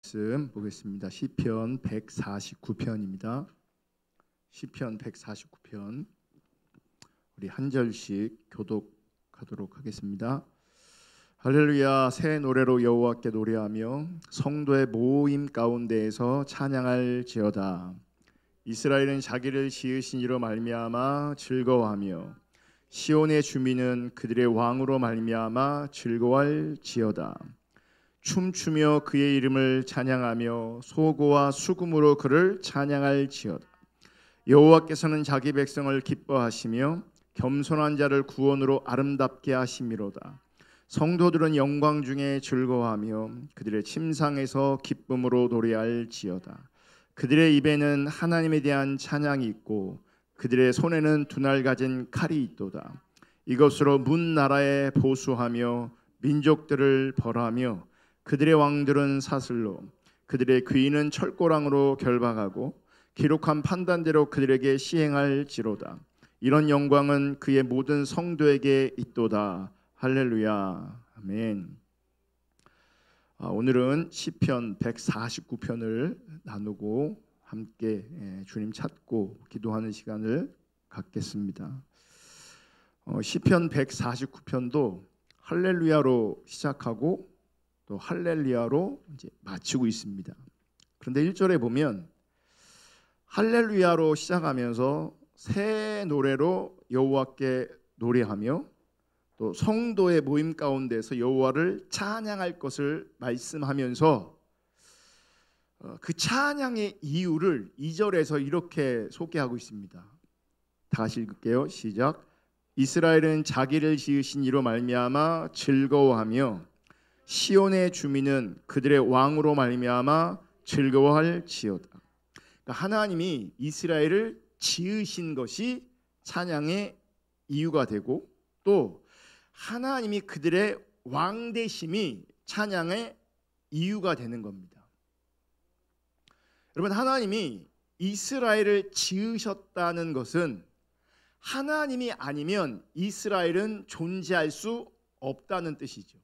말씀 보겠습니다. 시편 149편입니다. 시편 149편 우리 한 절씩 교독하도록 하겠습니다. 할렐루야. 새 노래로 여호와께 노래하며 성도의 모임 가운데에서 찬양할지어다. 이스라엘은 자기를 지으신 이로 말미암아 즐거워하며 시온의 주민은 그들의 왕으로 말미암아 즐거워할지어다. 춤추며 그의 이름을 찬양하며 소고와 수금으로 그를 찬양할지어다. 여호와께서는 자기 백성을 기뻐하시며 겸손한 자를 구원으로 아름답게 하심이로다. 성도들은 영광 중에 즐거워하며 그들의 침상에서 기쁨으로 노래할지어다. 그들의 입에는 하나님에 대한 찬양이 있고 그들의 손에는 두 날 가진 칼이 있도다. 이것으로 문 나라에 보수하며 민족들을 벌하며 그들의 왕들은 사슬로 그들의 귀인은 철고랑으로 결박하고 기록한 판단대로 그들에게 시행할지로다. 이런 영광은 그의 모든 성도에게 있도다. 할렐루야. 아멘. 오늘은 시편 149편을 나누고 함께 주님 찾고 기도하는 시간을 갖겠습니다. 시편 149편도 할렐루야로 시작하고 또 할렐루야로 이제 마치고 있습니다. 그런데 1절에 보면 할렐루야로 시작하면서 새 노래로 여호와께 노래하며 또 성도의 모임 가운데서 여호와를 찬양할 것을 말씀하면서 그 찬양의 이유를 2절에서 이렇게 소개하고 있습니다. 다시 읽을게요. 시작. 이스라엘은 자기를 지으신 이로 말미암아 즐거워하며 시온의 주민은 그들의 왕으로 말미암아 즐거워할지어다. 그러니까 하나님이 이스라엘을 지으신 것이 찬양의 이유가 되고 또 하나님이 그들의 왕 되심이 찬양의 이유가 되는 겁니다. 여러분, 하나님이 이스라엘을 지으셨다는 것은 하나님이 아니면 이스라엘은 존재할 수 없다는 뜻이죠.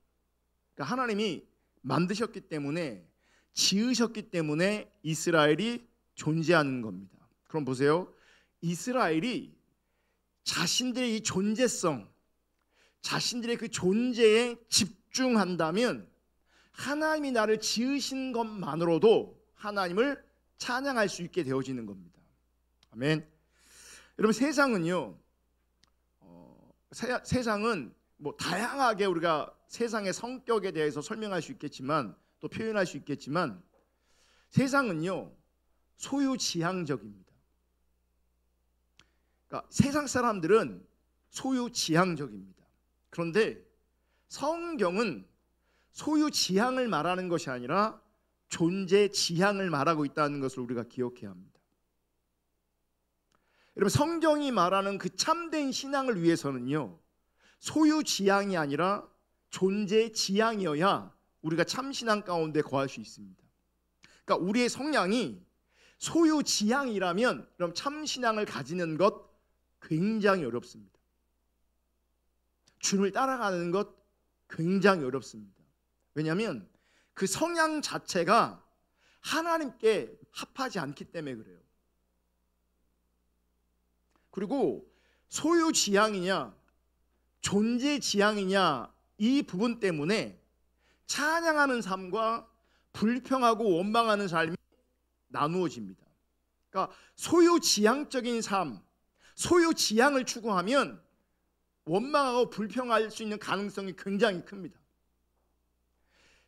그러니까 하나님이 만드셨기 때문에 지으셨기 때문에 이스라엘이 존재하는 겁니다. 그럼 보세요. 이스라엘이 자신들의 이 존재성, 자신들의 그 존재에 집중한다면 하나님이 나를 지으신 것만으로도 하나님을 찬양할 수 있게 되어지는 겁니다. 아멘. 여러분, 세상은요, 세상은 뭐 다양하게 우리가 세상의 성격에 대해서 설명할 수 있겠지만 또 표현할 수 있겠지만 세상은요 소유지향적입니다. 그러니까 세상 사람들은 소유지향적입니다. 그런데 성경은 소유지향을 말하는 것이 아니라 존재지향을 말하고 있다는 것을 우리가 기억해야 합니다. 여러분, 성경이 말하는 그 참된 신앙을 위해서는요 소유지향이 아니라 존재지향이어야 우리가 참신앙 가운데 거할 수 있습니다. 그러니까 우리의 성향이 소유지향이라면 그럼 참신앙을 가지는 것 굉장히 어렵습니다. 주님을 따라가는 것 굉장히 어렵습니다. 왜냐하면 그 성향 자체가 하나님께 합하지 않기 때문에 그래요. 그리고 소유지향이냐 존재지향이냐 이 부분 때문에 찬양하는 삶과 불평하고 원망하는 삶이 나누어집니다. 그러니까 소유지향적인 삶, 소유지향을 추구하면 원망하고 불평할 수 있는 가능성이 굉장히 큽니다.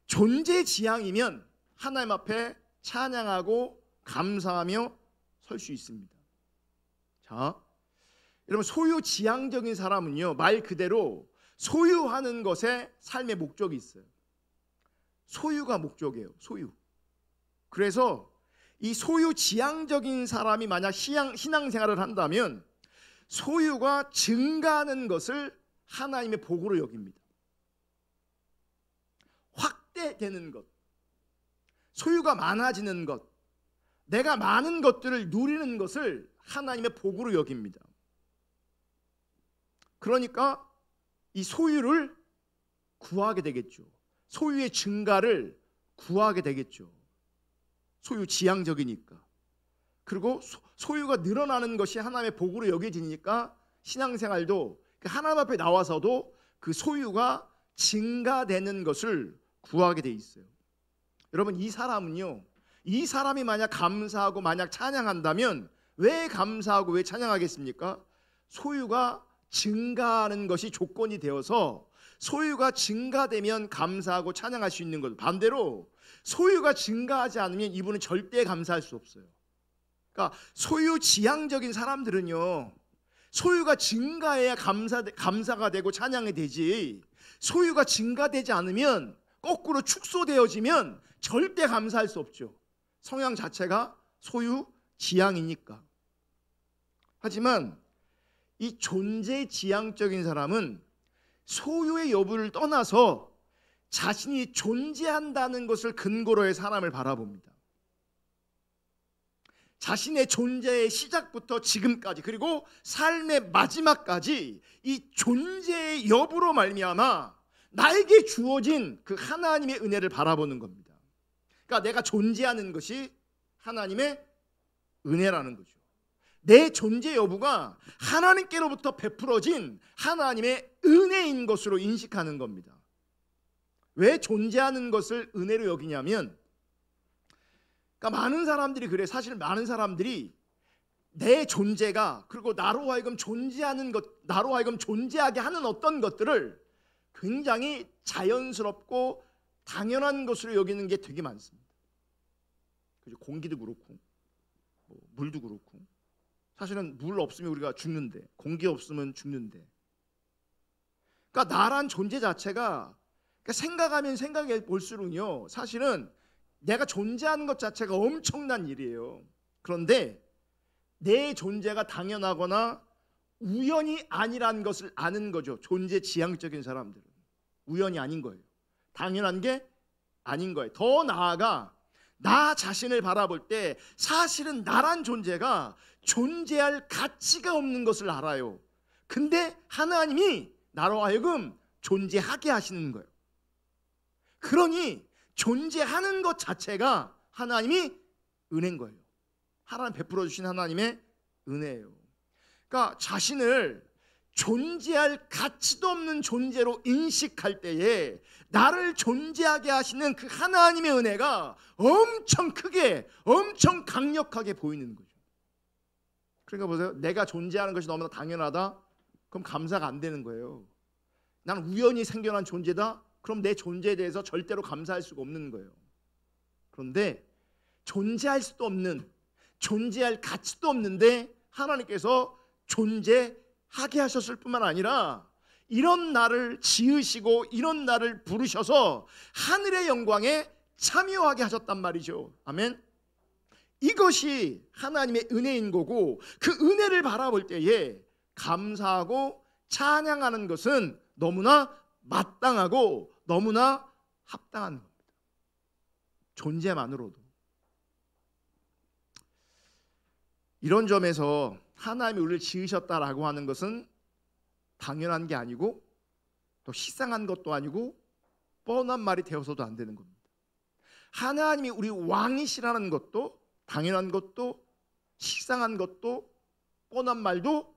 존재지향이면 하나님 앞에 찬양하고 감사하며 설 수 있습니다. 자, 여러분, 소유지향적인 사람은요 말 그대로 소유하는 것에 삶의 목적이 있어요. 소유가 목적이에요. 소유. 그래서 이 소유지향적인 사람이 만약 신앙생활을 한다면 소유가 증가하는 것을 하나님의 복으로 여깁니다. 확대되는 것, 소유가 많아지는 것, 내가 많은 것들을 누리는 것을 하나님의 복으로 여깁니다. 그러니까 이 소유를 구하게 되겠죠. 소유의 증가를 구하게 되겠죠. 소유지향적이니까. 그리고 소유가 늘어나는 것이 하나님의 복으로 여겨지니까 신앙생활도 하나님 앞에 나와서도 그 소유가 증가되는 것을 구하게 돼 있어요. 여러분, 이 사람이 만약 감사하고 만약 찬양한다면 왜 감사하고 왜 찬양하겠습니까? 소유가 증가하는 것이 조건이 되어서 소유가 증가되면 감사하고 찬양할 수 있는 것. 반대로 소유가 증가하지 않으면 이분은 절대 감사할 수 없어요. 그러니까 소유지향적인 사람들은요, 소유가 증가해야 감사가 되고 찬양이 되지, 소유가 증가되지 않으면 거꾸로 축소되어지면 절대 감사할 수 없죠. 성향 자체가 소유지향이니까. 하지만 이 존재지향적인 사람은 소유의 여부를 떠나서 자신이 존재한다는 것을 근거로 해 사람을 바라봅니다. 자신의 존재의 시작부터 지금까지, 그리고 삶의 마지막까지 이 존재의 여부로 말미암아 나에게 주어진 그 하나님의 은혜를 바라보는 겁니다. 그러니까 내가 존재하는 것이 하나님의 은혜라는 거죠. 내 존재 여부가 하나님께로부터 베풀어진 하나님의 은혜인 것으로 인식하는 겁니다. 왜 존재하는 것을 은혜로 여기냐면, 그러니까 많은 사람들이 그래. 사실 많은 사람들이 내 존재가, 그리고 나로 하여금 존재하는 것, 나로 하여금 존재하게 하는 어떤 것들을 굉장히 자연스럽고 당연한 것으로 여기는 게 되게 많습니다. 공기도 그렇고 물도 그렇고, 사실은 물 없으면 우리가 죽는데, 공기 없으면 죽는데, 그러니까 나란 존재 자체가, 그러니까 생각하면 생각해 볼수록요, 사실은 내가 존재하는 것 자체가 엄청난 일이에요. 그런데 내 존재가 당연하거나 우연이 아니란 것을 아는 거죠. 존재 지향적인 사람들은 우연이 아닌 거예요. 당연한 게 아닌 거예요. 더 나아가 나 자신을 바라볼 때 사실은 나란 존재가 존재할 가치가 없는 것을 알아요. 근데 하나님이 나로 하여금 존재하게 하시는 거예요. 그러니 존재하는 것 자체가 하나님이 은혜인 거예요. 하나님 베풀어 주신 하나님의 은혜예요. 그러니까 자신을 존재할 가치도 없는 존재로 인식할 때에 나를 존재하게 하시는 그 하나님의 은혜가 엄청 크게, 엄청 강력하게 보이는 거죠. 그러니까 보세요. 내가 존재하는 것이 너무나 당연하다? 그럼 감사가 안 되는 거예요. 나는 우연히 생겨난 존재다? 그럼 내 존재에 대해서 절대로 감사할 수가 없는 거예요. 그런데 존재할 수도 없는, 존재할 가치도 없는데 하나님께서 존재하게 하셨을 뿐만 아니라 이런 나를 지으시고 이런 나를 부르셔서 하늘의 영광에 참여하게 하셨단 말이죠. 아멘. 이것이 하나님의 은혜인 거고, 그 은혜를 바라볼 때에 감사하고 찬양하는 것은 너무나 마땅하고 너무나 합당한 겁니다. 존재만으로도. 이런 점에서 하나님이 우리를 지으셨다라고 하는 것은 당연한 게 아니고 또 식상한 것도 아니고 뻔한 말이 되어서도 안 되는 겁니다. 하나님이 우리 왕이시라는 것도 당연한 것도 식상한 것도 뻔한 말도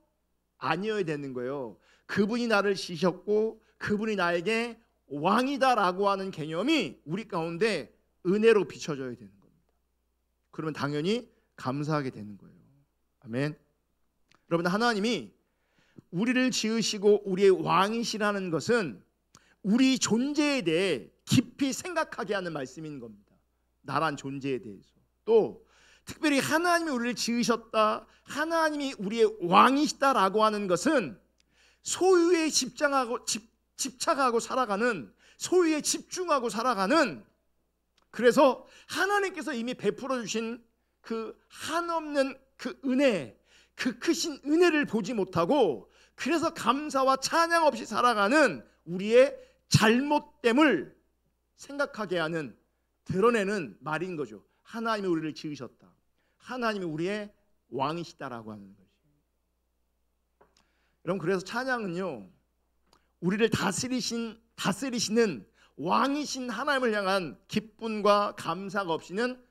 아니어야 되는 거예요. 그분이 나를 지으셨고 그분이 나에게 왕이다라고 하는 개념이 우리 가운데 은혜로 비춰져야 되는 겁니다. 그러면 당연히 감사하게 되는 거예요. 아멘. 여러분, 하나님이 우리를 지으시고 우리의 왕이시라는 것은 우리 존재에 대해 깊이 생각하게 하는 말씀인 겁니다. 나란 존재에 대해서. 또 특별히 하나님이 우리를 지으셨다, 하나님이 우리의 왕이시다라고 하는 것은 소유에 집착하고 살아가는, 소유에 집중하고 살아가는, 그래서 하나님께서 이미 베풀어 주신 그 한없는 그 은혜, 그 크신 은혜를 보지 못하고 그래서 감사와 찬양 없이 살아가는 우리의 잘못됨을 생각하게 하는, 드러내는 말인 거죠. 하나님이 우리를 지으셨다, 하나님이 우리의 왕이시다라고 하는 것이. 여러분, 그래서 찬양은요, 우리를 다스리시는 왕이신 하나님을 향한 기쁨과 감사가 없이는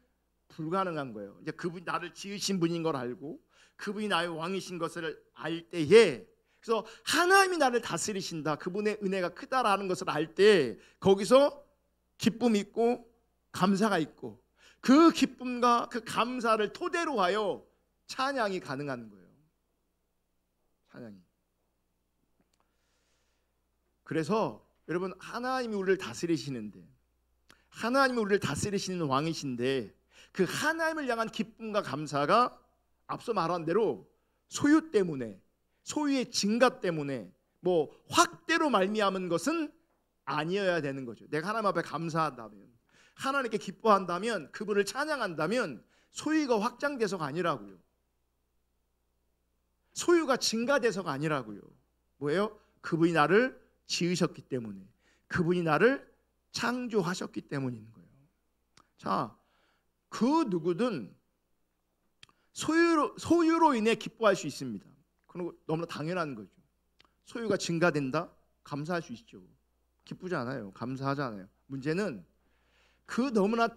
불가능한 거예요. 이제 그분이 나를 지으신 분인 걸 알고 그분이 나의 왕이신 것을 알 때에, 그래서 하나님이 나를 다스리신다, 그분의 은혜가 크다라는 것을 알 때 거기서 기쁨이 있고 감사가 있고, 그 기쁨과 그 감사를 토대로 하여 찬양이 가능한 거예요. 찬양이. 그래서 여러분, 하나님이 우리를 다스리시는데, 하나님이 우리를 다스리시는 왕이신데, 그 하나님을 향한 기쁨과 감사가 앞서 말한 대로 소유 때문에, 소유의 증가 때문에 뭐 확대로 말미암은 것은 아니어야 되는 거죠. 내가 하나님 앞에 감사한다면, 하나님께 기뻐한다면, 그분을 찬양한다면 소유가 확장돼서가 아니라고요. 소유가 증가돼서가 아니라고요. 뭐예요? 그분이 나를 지으셨기 때문에, 그분이 나를 창조하셨기 때문인 거예요. 자, 그 누구든 소유로 인해 기뻐할 수 있습니다. 그리고 너무나 당연한 거죠. 소유가 증가된다? 감사할 수 있죠. 기쁘지 않아요. 감사하잖아요. 문제는 그 너무나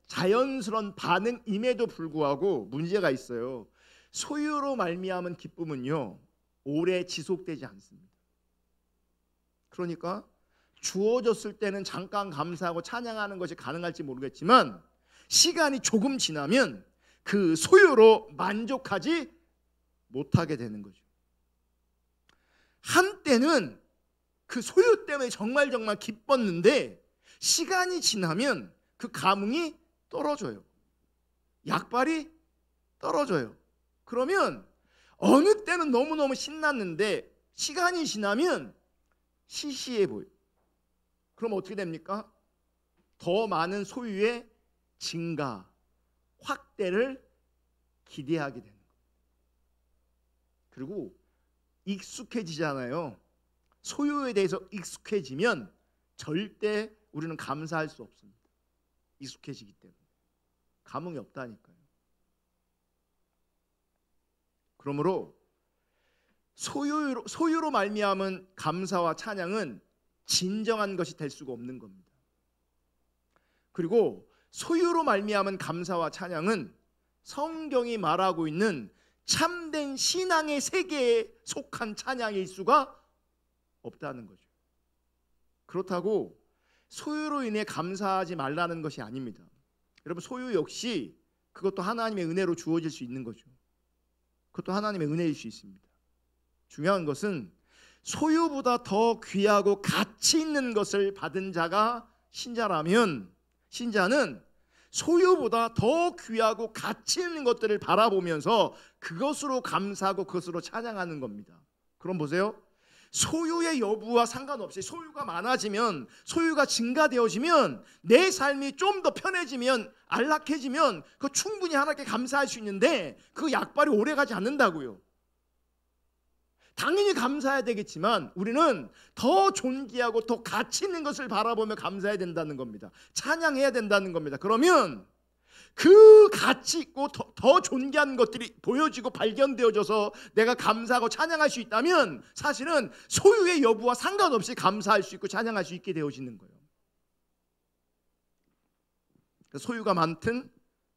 자연스러운 반응임에도 불구하고 문제가 있어요. 소유로 말미암은 기쁨은요, 오래 지속되지 않습니다. 그러니까 주어졌을 때는 잠깐 감사하고 찬양하는 것이 가능할지 모르겠지만, 시간이 조금 지나면 그 소유로 만족하지 못하게 되는 거죠. 한때는 그 소유 때문에 정말 기뻤는데 시간이 지나면 그 감흥이 떨어져요. 약발이 떨어져요. 그러면 어느 때는 너무너무 신났는데 시간이 지나면 시시해 보여요. 그럼 어떻게 됩니까? 더 많은 소유의 증가, 확대를 기대하게 되는 거예요. 그리고 익숙해지잖아요. 소유에 대해서 익숙해지면 절대 우리는 감사할 수 없습니다. 익숙해지기 때문에 감흥이 없다니까요. 그러므로 소유로 말미암은 감사와 찬양은 진정한 것이 될 수가 없는 겁니다. 그리고 소유로 말미암은 감사와 찬양은 성경이 말하고 있는 참된 신앙의 세계에 속한 찬양일 수가 없다는 거죠. 그렇다고 소유로 인해 감사하지 말라는 것이 아닙니다. 여러분, 소유 역시 그것도 하나님의 은혜로 주어질 수 있는 거죠. 그것도 하나님의 은혜일 수 있습니다. 중요한 것은 소유보다 더 귀하고 가치 있는 것을 받은 자가 신자라면, 신자는 소유보다 더 귀하고 가치 있는 것들을 바라보면서 그것으로 감사하고 그것으로 찬양하는 겁니다. 그럼 보세요. 소유의 여부와 상관없이 소유가 많아지면, 소유가 증가되어지면, 내 삶이 좀 더 편해지면, 안락해지면 그 충분히 하나님께 감사할 수 있는데 그 약발이 오래가지 않는다고요. 당연히 감사해야 되겠지만 우리는 더 존귀하고 더 가치 있는 것을 바라보며 감사해야 된다는 겁니다. 찬양해야 된다는 겁니다. 그러면 그 가치 있고 더 존귀한 것들이 보여지고 발견되어져서 내가 감사하고 찬양할 수 있다면 사실은 소유의 여부와 상관없이 감사할 수 있고 찬양할 수 있게 되어지는 거예요. 소유가 많든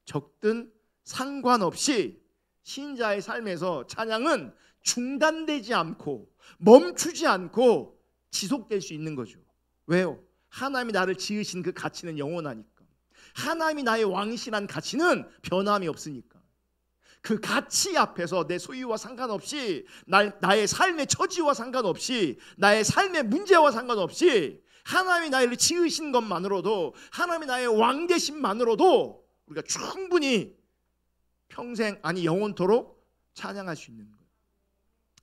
적든 상관없이 신자의 삶에서 찬양은 중단되지 않고 멈추지 않고 지속될 수 있는 거죠. 왜요? 하나님이 나를 지으신 그 가치는 영원하니까. 하나님이 나의 왕이시란 가치는 변함이 없으니까. 그 가치 앞에서 내 소유와 상관없이, 나의 삶의 처지와 상관없이, 나의 삶의 문제와 상관없이 하나님이 나를 지으신 것만으로도, 하나님이 나의 왕 되심만으로도 우리가 충분히 평생, 아니 영원토록 찬양할 수 있는 거예요.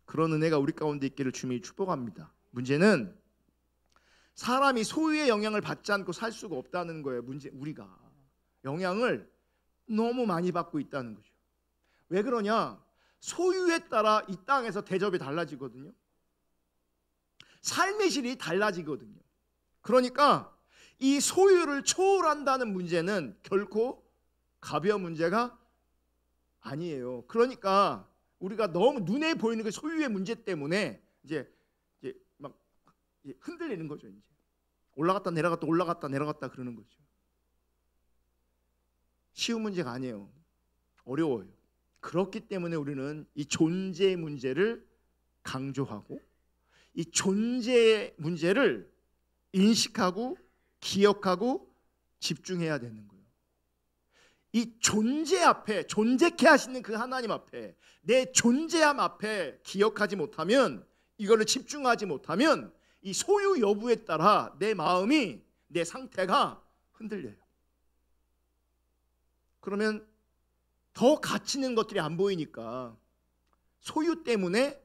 그런 은혜가 우리 가운데 있기를 주님이 축복합니다. 문제는 사람이 소유의 영향을 받지 않고 살 수가 없다는 거예요. 우리가 영향을 너무 많이 받고 있다는 거죠. 왜 그러냐? 소유에 따라 이 땅에서 대접이 달라지거든요. 삶의 질이 달라지거든요. 그러니까 이 소유를 초월한다는 문제는 결코 가벼운 문제가 아니에요. 그러니까 우리가 너무 눈에 보이는 그 소유의 문제 때문에 이제 막 흔들리는 거죠. 이제 올라갔다 내려갔다 올라갔다 내려갔다 그러는 거죠. 쉬운 문제가 아니에요. 어려워요. 그렇기 때문에 우리는 이 존재 문제를 강조하고 이 존재 문제를 인식하고 기억하고 집중해야 되는 거예요. 이 존재 앞에, 존재케 하시는 그 하나님 앞에, 내 존재함 앞에 기억하지 못하면, 이거를 집중하지 못하면 이 소유 여부에 따라 내 마음이, 내 상태가 흔들려요. 그러면 더 가치 있는 것들이 안 보이니까 소유 때문에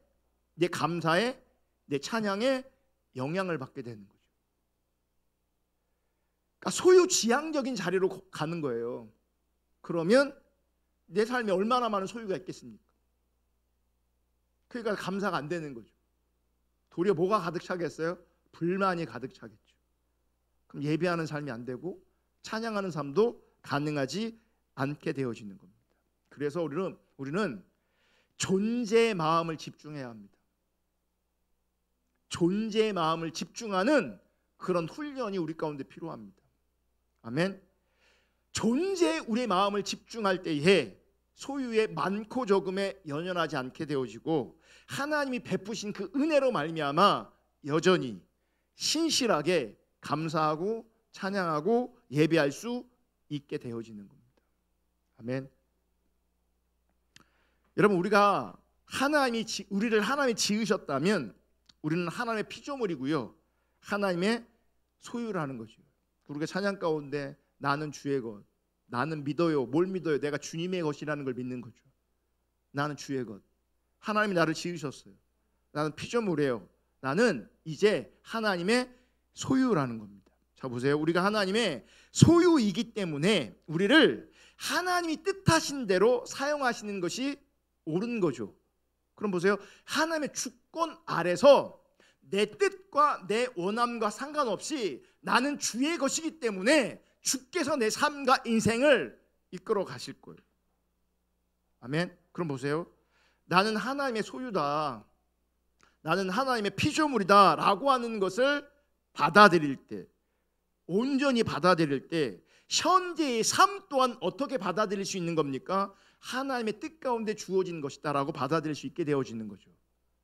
내 감사에, 내 찬양에 영향을 받게 되는 거죠. 그러니까 소유지향적인 자리로 가는 거예요. 그러면 내 삶에 얼마나 많은 소유가 있겠습니까? 그러니까 감사가 안 되는 거죠. 도리어 뭐가 가득 차겠어요? 불만이 가득 차겠죠. 그럼 예배하는 삶이 안 되고 찬양하는 삶도 가능하지 않게 되어지는 겁니다. 그래서 우리는 존재의 마음을 집중해야 합니다. 존재의 마음을 집중하는 그런 훈련이 우리 가운데 필요합니다. 아멘. 존재에 우리의 마음을 집중할 때에 소유의 많고 적음에 연연하지 않게 되어지고 하나님이 베푸신 그 은혜로 말미암아 여전히 신실하게 감사하고 찬양하고 예배할 수 있게 되어지는 겁니다. 아멘. 여러분, 우리가 우리를 하나님이 지으셨다면 우리는 하나님의 피조물이고요, 하나님의 소유라는 거죠. 우리가 찬양 가운데 나는 주의 것, 나는 믿어요. 뭘 믿어요? 내가 주님의 것이라는 걸 믿는 거죠. 나는 주의 것. 하나님이 나를 지으셨어요. 나는 피조물이에요. 나는 이제 하나님의 소유라는 겁니다. 자, 보세요. 우리가 하나님의 소유이기 때문에 우리를 하나님이 뜻하신 대로 사용하시는 것이 옳은 거죠. 그럼 보세요. 하나님의 주권 아래서 내 뜻과 내 원함과 상관없이 나는 주의 것이기 때문에 주께서 내 삶과 인생을 이끌어 가실 거예요. 아멘. 그럼 보세요. 나는 하나님의 소유다, 나는 하나님의 피조물이다 라고 하는 것을 받아들일 때, 온전히 받아들일 때 현재의 삶 또한 어떻게 받아들일 수 있는 겁니까? 하나님의 뜻 가운데 주어진 것이다 라고 받아들일 수 있게 되어지는 거죠.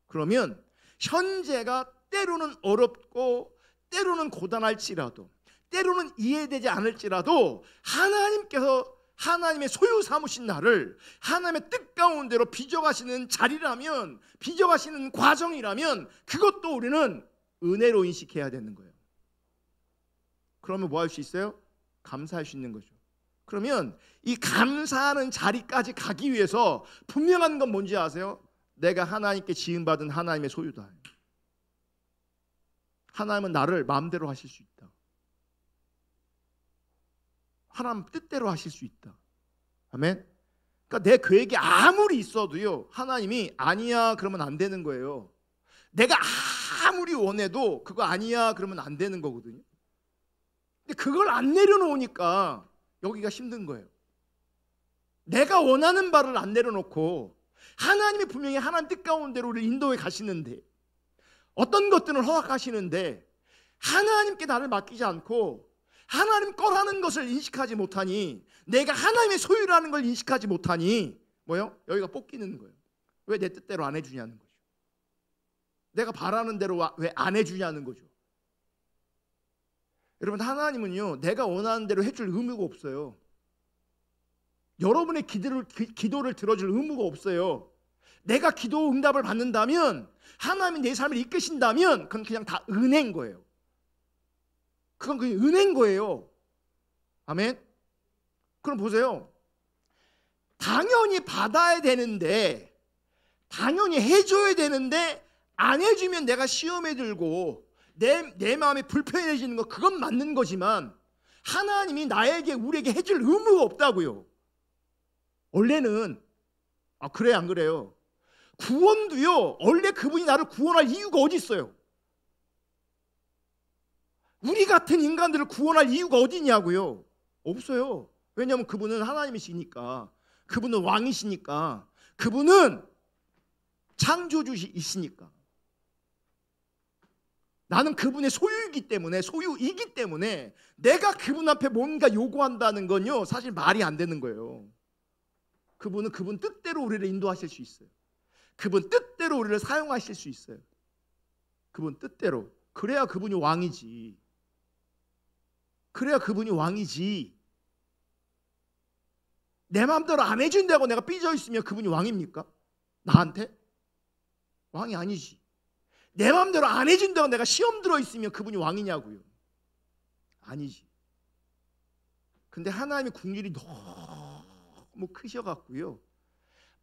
그러면 현재가 때로는 어렵고 때로는 고단할지라도 때로는 이해되지 않을지라도 하나님께서 하나님의 소유 삼으신 나를 하나님의 뜻 가운데로 빚어가시는 자리라면, 빚어가시는 과정이라면 그것도 우리는 은혜로 인식해야 되는 거예요. 그러면 뭐 할 수 있어요? 감사할 수 있는 거죠. 그러면 이 감사하는 자리까지 가기 위해서 분명한 건 뭔지 아세요? 내가 하나님께 지음받은 하나님의 소유다. 하나님은 나를 마음대로 하실 수 있다. 하나님 뜻대로 하실 수 있다. 아멘. 그러니까 내 계획이 아무리 있어도요, 하나님이 아니야 그러면 안 되는 거예요. 내가 아무리 원해도 그거 아니야 그러면 안 되는 거거든요. 근데 그걸 안 내려놓으니까 여기가 힘든 거예요. 내가 원하는 바를 안 내려놓고 하나님이 분명히 하나님 뜻 가운데로 우리를 인도해 가시는데, 어떤 것들은 허락하시는데 하나님께 나를 맡기지 않고 하나님 거라는 것을 인식하지 못하니, 내가 하나님의 소유라는 걸 인식하지 못하니 뭐요? 여기가 뽑기는 거예요. 왜 내 뜻대로 안 해주냐는 거죠. 내가 바라는 대로 왜 안 해주냐는 거죠. 여러분, 하나님은요 내가 원하는 대로 해줄 의무가 없어요. 여러분의 기도를 들어줄 의무가 없어요. 내가 기도 응답을 받는다면, 하나님이 내 삶을 이끄신다면 그건 그냥 다 은혜인 거예요. 그건 그냥 은혜인 거예요. 아멘. 그럼 보세요. 당연히 받아야 되는데, 당연히 해줘야 되는데 안 해주면 내가 시험에 들고 내 마음이 불편해지는 거, 그건 맞는 거지만 하나님이 나에게, 우리에게 해줄 의무가 없다고요. 원래는 그래 안 그래요? 구원도요, 원래 그분이 나를 구원할 이유가 어디 있어요? 우리 같은 인간들을 구원할 이유가 어디 있냐고요? 없어요. 왜냐하면 그분은 하나님이시니까, 그분은 왕이시니까, 그분은 창조주이시니까. 나는 그분의 소유이기 때문에 내가 그분 앞에 뭔가 요구한다는 건요 사실 말이 안 되는 거예요. 그분은 그분 뜻대로 우리를 인도하실 수 있어요. 그분 뜻대로 우리를 사용하실 수 있어요. 그분 뜻대로. 그래야 그분이 왕이지. 그래야 그분이 왕이지. 내 마음대로 안 해준다고 내가 삐져 있으면 그분이 왕입니까? 나한테? 왕이 아니지. 내 마음대로 안 해준다고 내가 시험 들어 있으면 그분이 왕이냐고요. 아니지. 근데 하나님의 국률이 너무 크셔갖고요,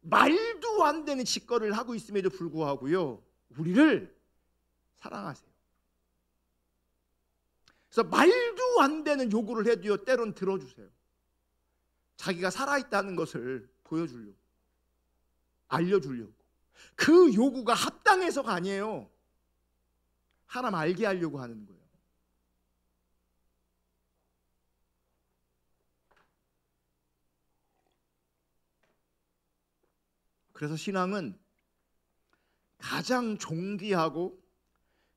말도 안 되는 짓거리를 하고 있음에도 불구하고요 우리를 사랑하세요. 그래서 말도 안 되는 요구를 해도요 때론 들어주세요. 자기가 살아있다는 것을 보여주려고, 알려주려고. 그 요구가 합당해서가 아니에요. 하나님 알게 하려고 하는 거예요. 그래서 신앙은 가장 존귀하고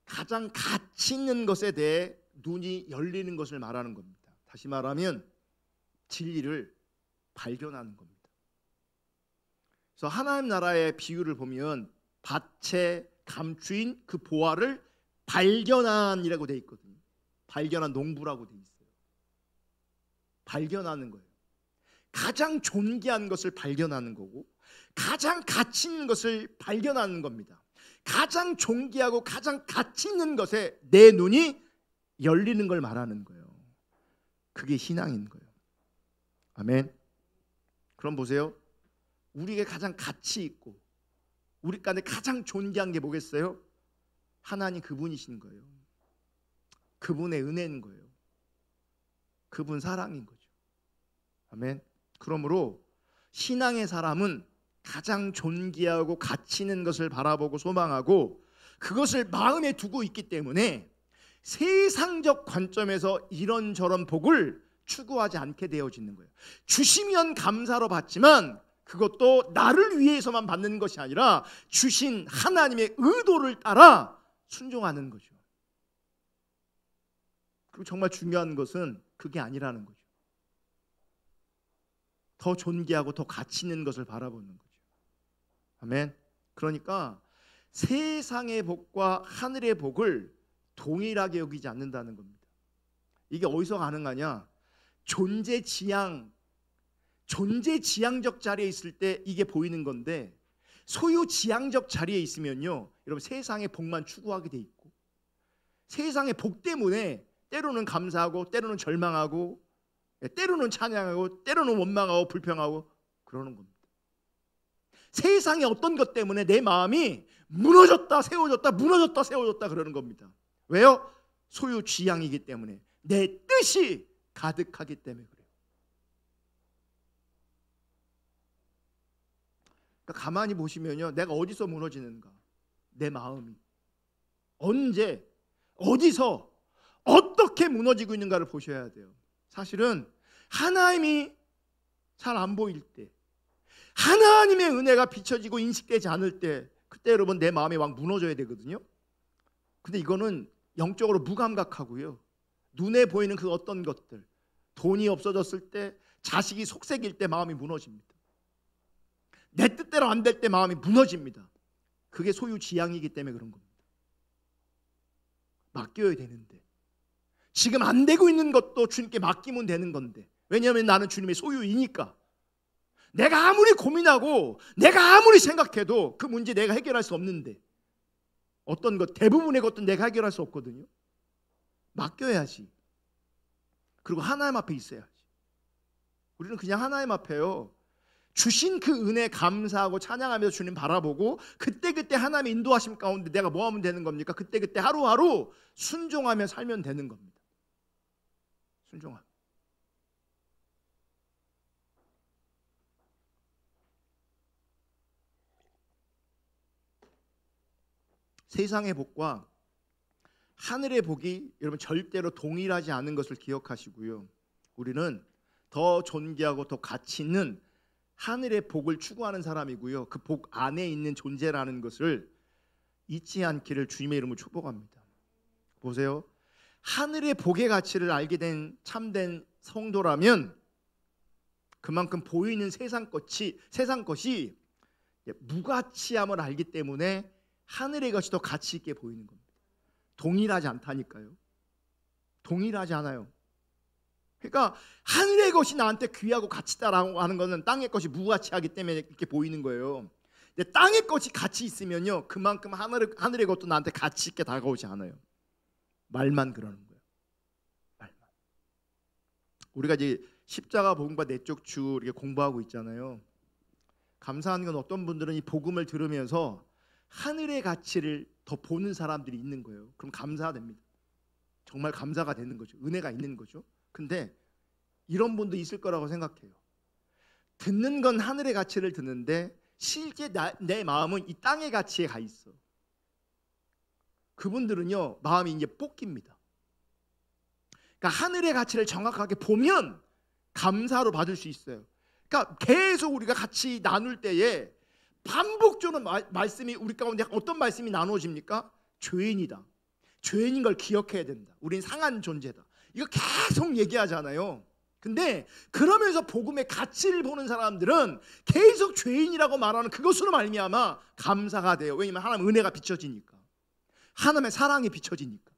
가장 가치 있는 것에 대해 눈이 열리는 것을 말하는 겁니다. 다시 말하면 진리를 발견하는 겁니다. 그래서 하나님 나라의 비유를 보면 밭에 감추인 그 보화를 발견한이라고 돼 있거든요. 발견한 농부라고 돼 있어요. 발견하는 거예요. 가장 존귀한 것을 발견하는 거고 가장 가치 있는 것을 발견하는 겁니다. 가장 존귀하고 가장 가치 있는 것에 내 눈이 열리는 걸 말하는 거예요. 그게 신앙인 거예요. 아멘. 그럼 보세요. 우리에게 가장 가치 있고 우리 가운데 가장 존귀한 게 뭐겠어요? 하나님 그분이신 거예요. 그분의 은혜인 거예요. 그분 사랑인 거죠. 아멘. 그러므로 신앙의 사람은 가장 존귀하고 가치 있는 것을 바라보고 소망하고 그것을 마음에 두고 있기 때문에 세상적 관점에서 이런저런 복을 추구하지 않게 되어지는 거예요. 주시면 감사로 받지만 그것도 나를 위해서만 받는 것이 아니라 주신 하나님의 의도를 따라 순종하는 거죠. 그리고 정말 중요한 것은 그게 아니라는 거죠. 더 존귀하고 더 가치 있는 것을 바라보는 거죠. 아멘. 그러니까 세상의 복과 하늘의 복을 동일하게 여기지 않는다는 겁니다. 이게 어디서 가능하냐? 존재지향적 자리에 있을 때 이게 보이는 건데 소유지향적 자리에 있으면요 여러분 세상의 복만 추구하게 돼 있고 세상의 복 때문에 때로는 감사하고 때로는 절망하고 때로는 찬양하고 때로는 원망하고 불평하고 그러는 겁니다. 세상의 어떤 것 때문에 내 마음이 무너졌다 세워졌다 무너졌다 세워졌다 그러는 겁니다. 왜요? 소유지향이기 때문에 내 뜻이 가득하기 때문에 그래요. 그러니까 가만히 보시면요 내가 어디서 무너지는가, 내 마음이 언제 어디서 어떻게 무너지고 있는가를 보셔야 돼요. 사실은 하나님이 잘 안 보일 때 하나님의 은혜가 비춰지고 인식되지 않을 때 그때 여러분 내 마음이 막 무너져야 되거든요. 근데 이거는 영적으로 무감각하고요 눈에 보이는 그 어떤 것들, 돈이 없어졌을 때, 자식이 속색일 때 마음이 무너집니다. 내 뜻대로 안 될 때 마음이 무너집니다. 그게 소유지향이기 때문에 그런 겁니다. 맡겨야 되는데 지금 안 되고 있는 것도 주님께 맡기면 되는 건데 왜냐하면 나는 주님의 소유이니까 내가 아무리 고민하고 내가 아무리 생각해도 그 문제 내가 해결할 수 없는데 어떤 것 대부분의 것도 내가 해결할 수 없거든요. 맡겨야지. 그리고 하나님 앞에 있어야지. 우리는 그냥 하나님 앞에요 주신 그 은혜 감사하고 찬양하면서 주님 바라보고 그때그때 하나님의 인도하심 가운데 내가 뭐 하면 되는 겁니까? 그때그때 하루하루 순종하며 살면 되는 겁니다. 순종하며. 세상의 복과 하늘의 복이 여러분 절대로 동일하지 않은 것을 기억하시고요. 우리는 더 존귀하고 더 가치 있는 하늘의 복을 추구하는 사람이고요. 그 복 안에 있는 존재라는 것을 잊지 않기를 주님의 이름으로 축복합니다. 보세요. 하늘의 복의 가치를 알게 된 참된 성도라면 그만큼 보이는 세상 것이 무가치함을 알기 때문에 하늘의 것이 더 가치 있게 보이는 겁니다. 동일하지 않다니까요. 동일하지 않아요. 그러니까 하늘의 것이 나한테 귀하고 가치다라고 하는 것은 땅의 것이 무가치하기 때문에 이렇게 보이는 거예요. 근데 땅의 것이 가치 있으면요, 그만큼 하늘의 것도 나한테 가치 있게 다가오지 않아요. 말만 그러는 거예요. 말만. 우리가 이제 십자가 복음과 내적 주 이렇게 공부하고 있잖아요. 감사한 건 어떤 분들은 이 복음을 들으면서 하늘의 가치를 더 보는 사람들이 있는 거예요. 그럼 감사됩니다. 정말 감사가 되는 거죠. 은혜가 있는 거죠. 근데 이런 분도 있을 거라고 생각해요. 듣는 건 하늘의 가치를 듣는데 실제 내 마음은 이 땅의 가치에 가 있어. 그분들은요, 마음이 이제 뽑깁니다. 그러니까 하늘의 가치를 정확하게 보면 감사로 받을 수 있어요. 그러니까 계속 우리가 같이 나눌 때에 반복적으로 말씀이 우리 가운데 어떤 말씀이 나누어집니까? 죄인이다. 죄인인 걸 기억해야 된다. 우린 상한 존재다. 이거 계속 얘기하잖아요. 근데 그러면서 복음의 가치를 보는 사람들은 계속 죄인이라고 말하는 그것으로 말미암아 감사가 돼요. 왜냐하면 하나님의 은혜가 비춰지니까, 하나님의 사랑이 비춰지니까.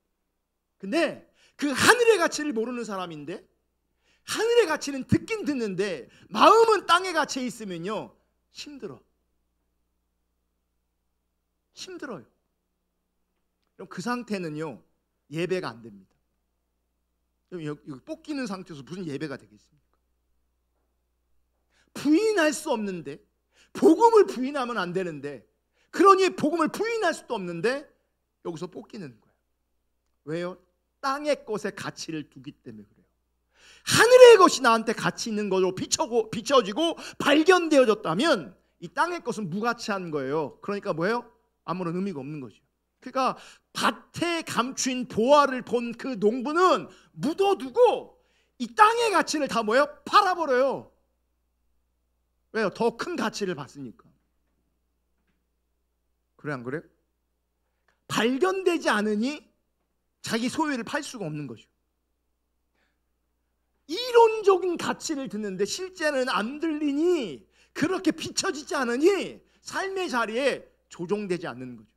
근데 그 하늘의 가치를 모르는 사람인데, 하늘의 가치는 듣긴 듣는데 마음은 땅의 가치에 있으면요, 힘들어요. 그럼 그 상태는요, 예배가 안 됩니다. 여기 뽑기는 상태에서 무슨 예배가 되겠습니까? 부인할 수 없는데, 복음을 부인하면 안 되는데, 그러니 복음을 부인할 수도 없는데 여기서 뽑기는 거예요. 왜요? 땅의 것에 가치를 두기 때문에 그래요. 하늘의 것이 나한테 가치 있는 것으로 비춰지고 발견되어졌다면 이 땅의 것은 무가치한 거예요. 그러니까 뭐예요? 아무런 의미가 없는 거죠. 그러니까 밭에 감춘 보화를 본 그 농부는 묻어두고 이 땅의 가치를 다 뭐예요? 팔아버려요. 왜요? 더 큰 가치를 봤으니까. 그래 안 그래요? 발견되지 않으니 자기 소유를 팔 수가 없는 거죠. 이론적인 가치를 듣는데 실제는 안 들리니, 그렇게 비춰지지 않으니 삶의 자리에 조종되지 않는 거죠.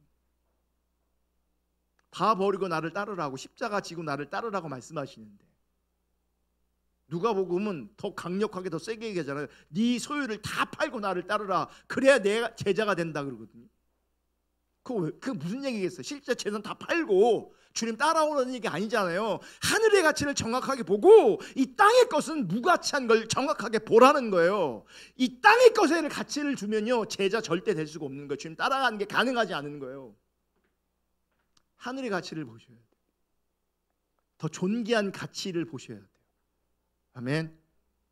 다 버리고 나를 따르라고, 십자가 지고 나를 따르라고 말씀하시는데, 누가복음은 더 강력하게 더 세게 얘기하잖아요. 네 소유를 다 팔고 나를 따르라. 그래야 내가 제자가 된다 그러거든요. 그 무슨 얘기겠어요? 실제 재산 다 팔고 주님 따라오는 얘기 아니잖아요. 하늘의 가치를 정확하게 보고 이 땅의 것은 무가치한 걸 정확하게 보라는 거예요. 이 땅의 것에 가치를 주면요, 제자 절대 될 수가 없는 거예요. 주님 따라가는 게 가능하지 않은 거예요. 하늘의 가치를 보셔야 돼요. 더 존귀한 가치를 보셔야 돼요. 아멘.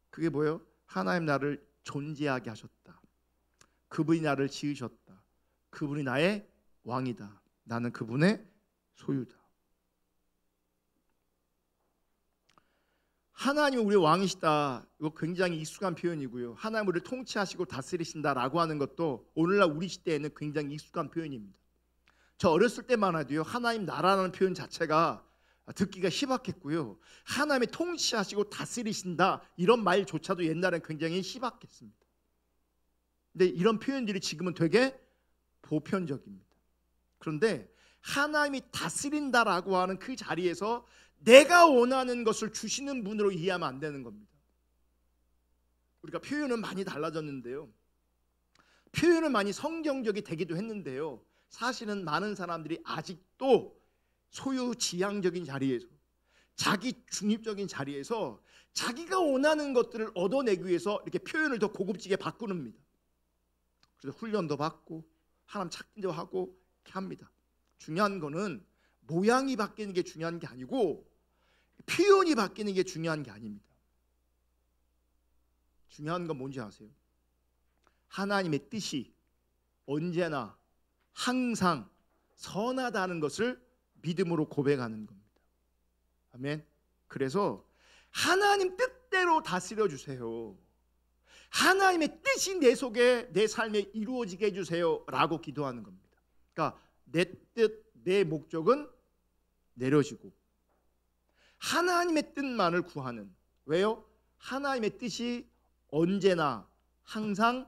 그게 뭐예요? 하나님 나를 존재하게 하셨다. 그분이 나를 지으셨다. 그분이 나의 왕이다. 나는 그분의 소유다. 하나님이 우리의 왕이시다. 이거 굉장히 익숙한 표현이고요. 하나님 우리를 통치하시고 다스리신다라고 하는 것도 오늘날 우리 시대에는 굉장히 익숙한 표현입니다. 저 어렸을 때만 해도요, 하나님 나라라는 표현 자체가 듣기가 희박했고요. 하나님이 통치하시고 다스리신다 이런 말조차도 옛날엔 굉장히 희박했습니다. 근데 이런 표현들이 지금은 되게 보편적입니다. 그런데 하나님이 다스린다라고 하는 그 자리에서 내가 원하는 것을 주시는 분으로 이해하면 안 되는 겁니다. 우리가 표현은 많이 달라졌는데요, 표현은 많이 성경적이 되기도 했는데요, 사실은 많은 사람들이 아직도 소유지향적인 자리에서, 자기 중립적인 자리에서 자기가 원하는 것들을 얻어내기 위해서 이렇게 표현을 더 고급지게 바꾸는입니다. 그래서 훈련도 받고 하나님 찾기도 하고 이렇게 합니다. 중요한 거는 모양이 바뀌는 게 중요한 게 아니고 표현이 바뀌는 게 중요한 게 아닙니다. 중요한 건 뭔지 아세요? 하나님의 뜻이 언제나 항상 선하다는 것을 믿음으로 고백하는 겁니다. 아멘. 그래서 하나님 뜻대로 다스려 주세요. 하나님의 뜻이 내 속에, 내 삶에 이루어지게 해주세요 라고 기도하는 겁니다. 그러니까 내 뜻, 내 목적은 내려지고 하나님의 뜻만을 구하는. 왜요? 하나님의 뜻이 언제나 항상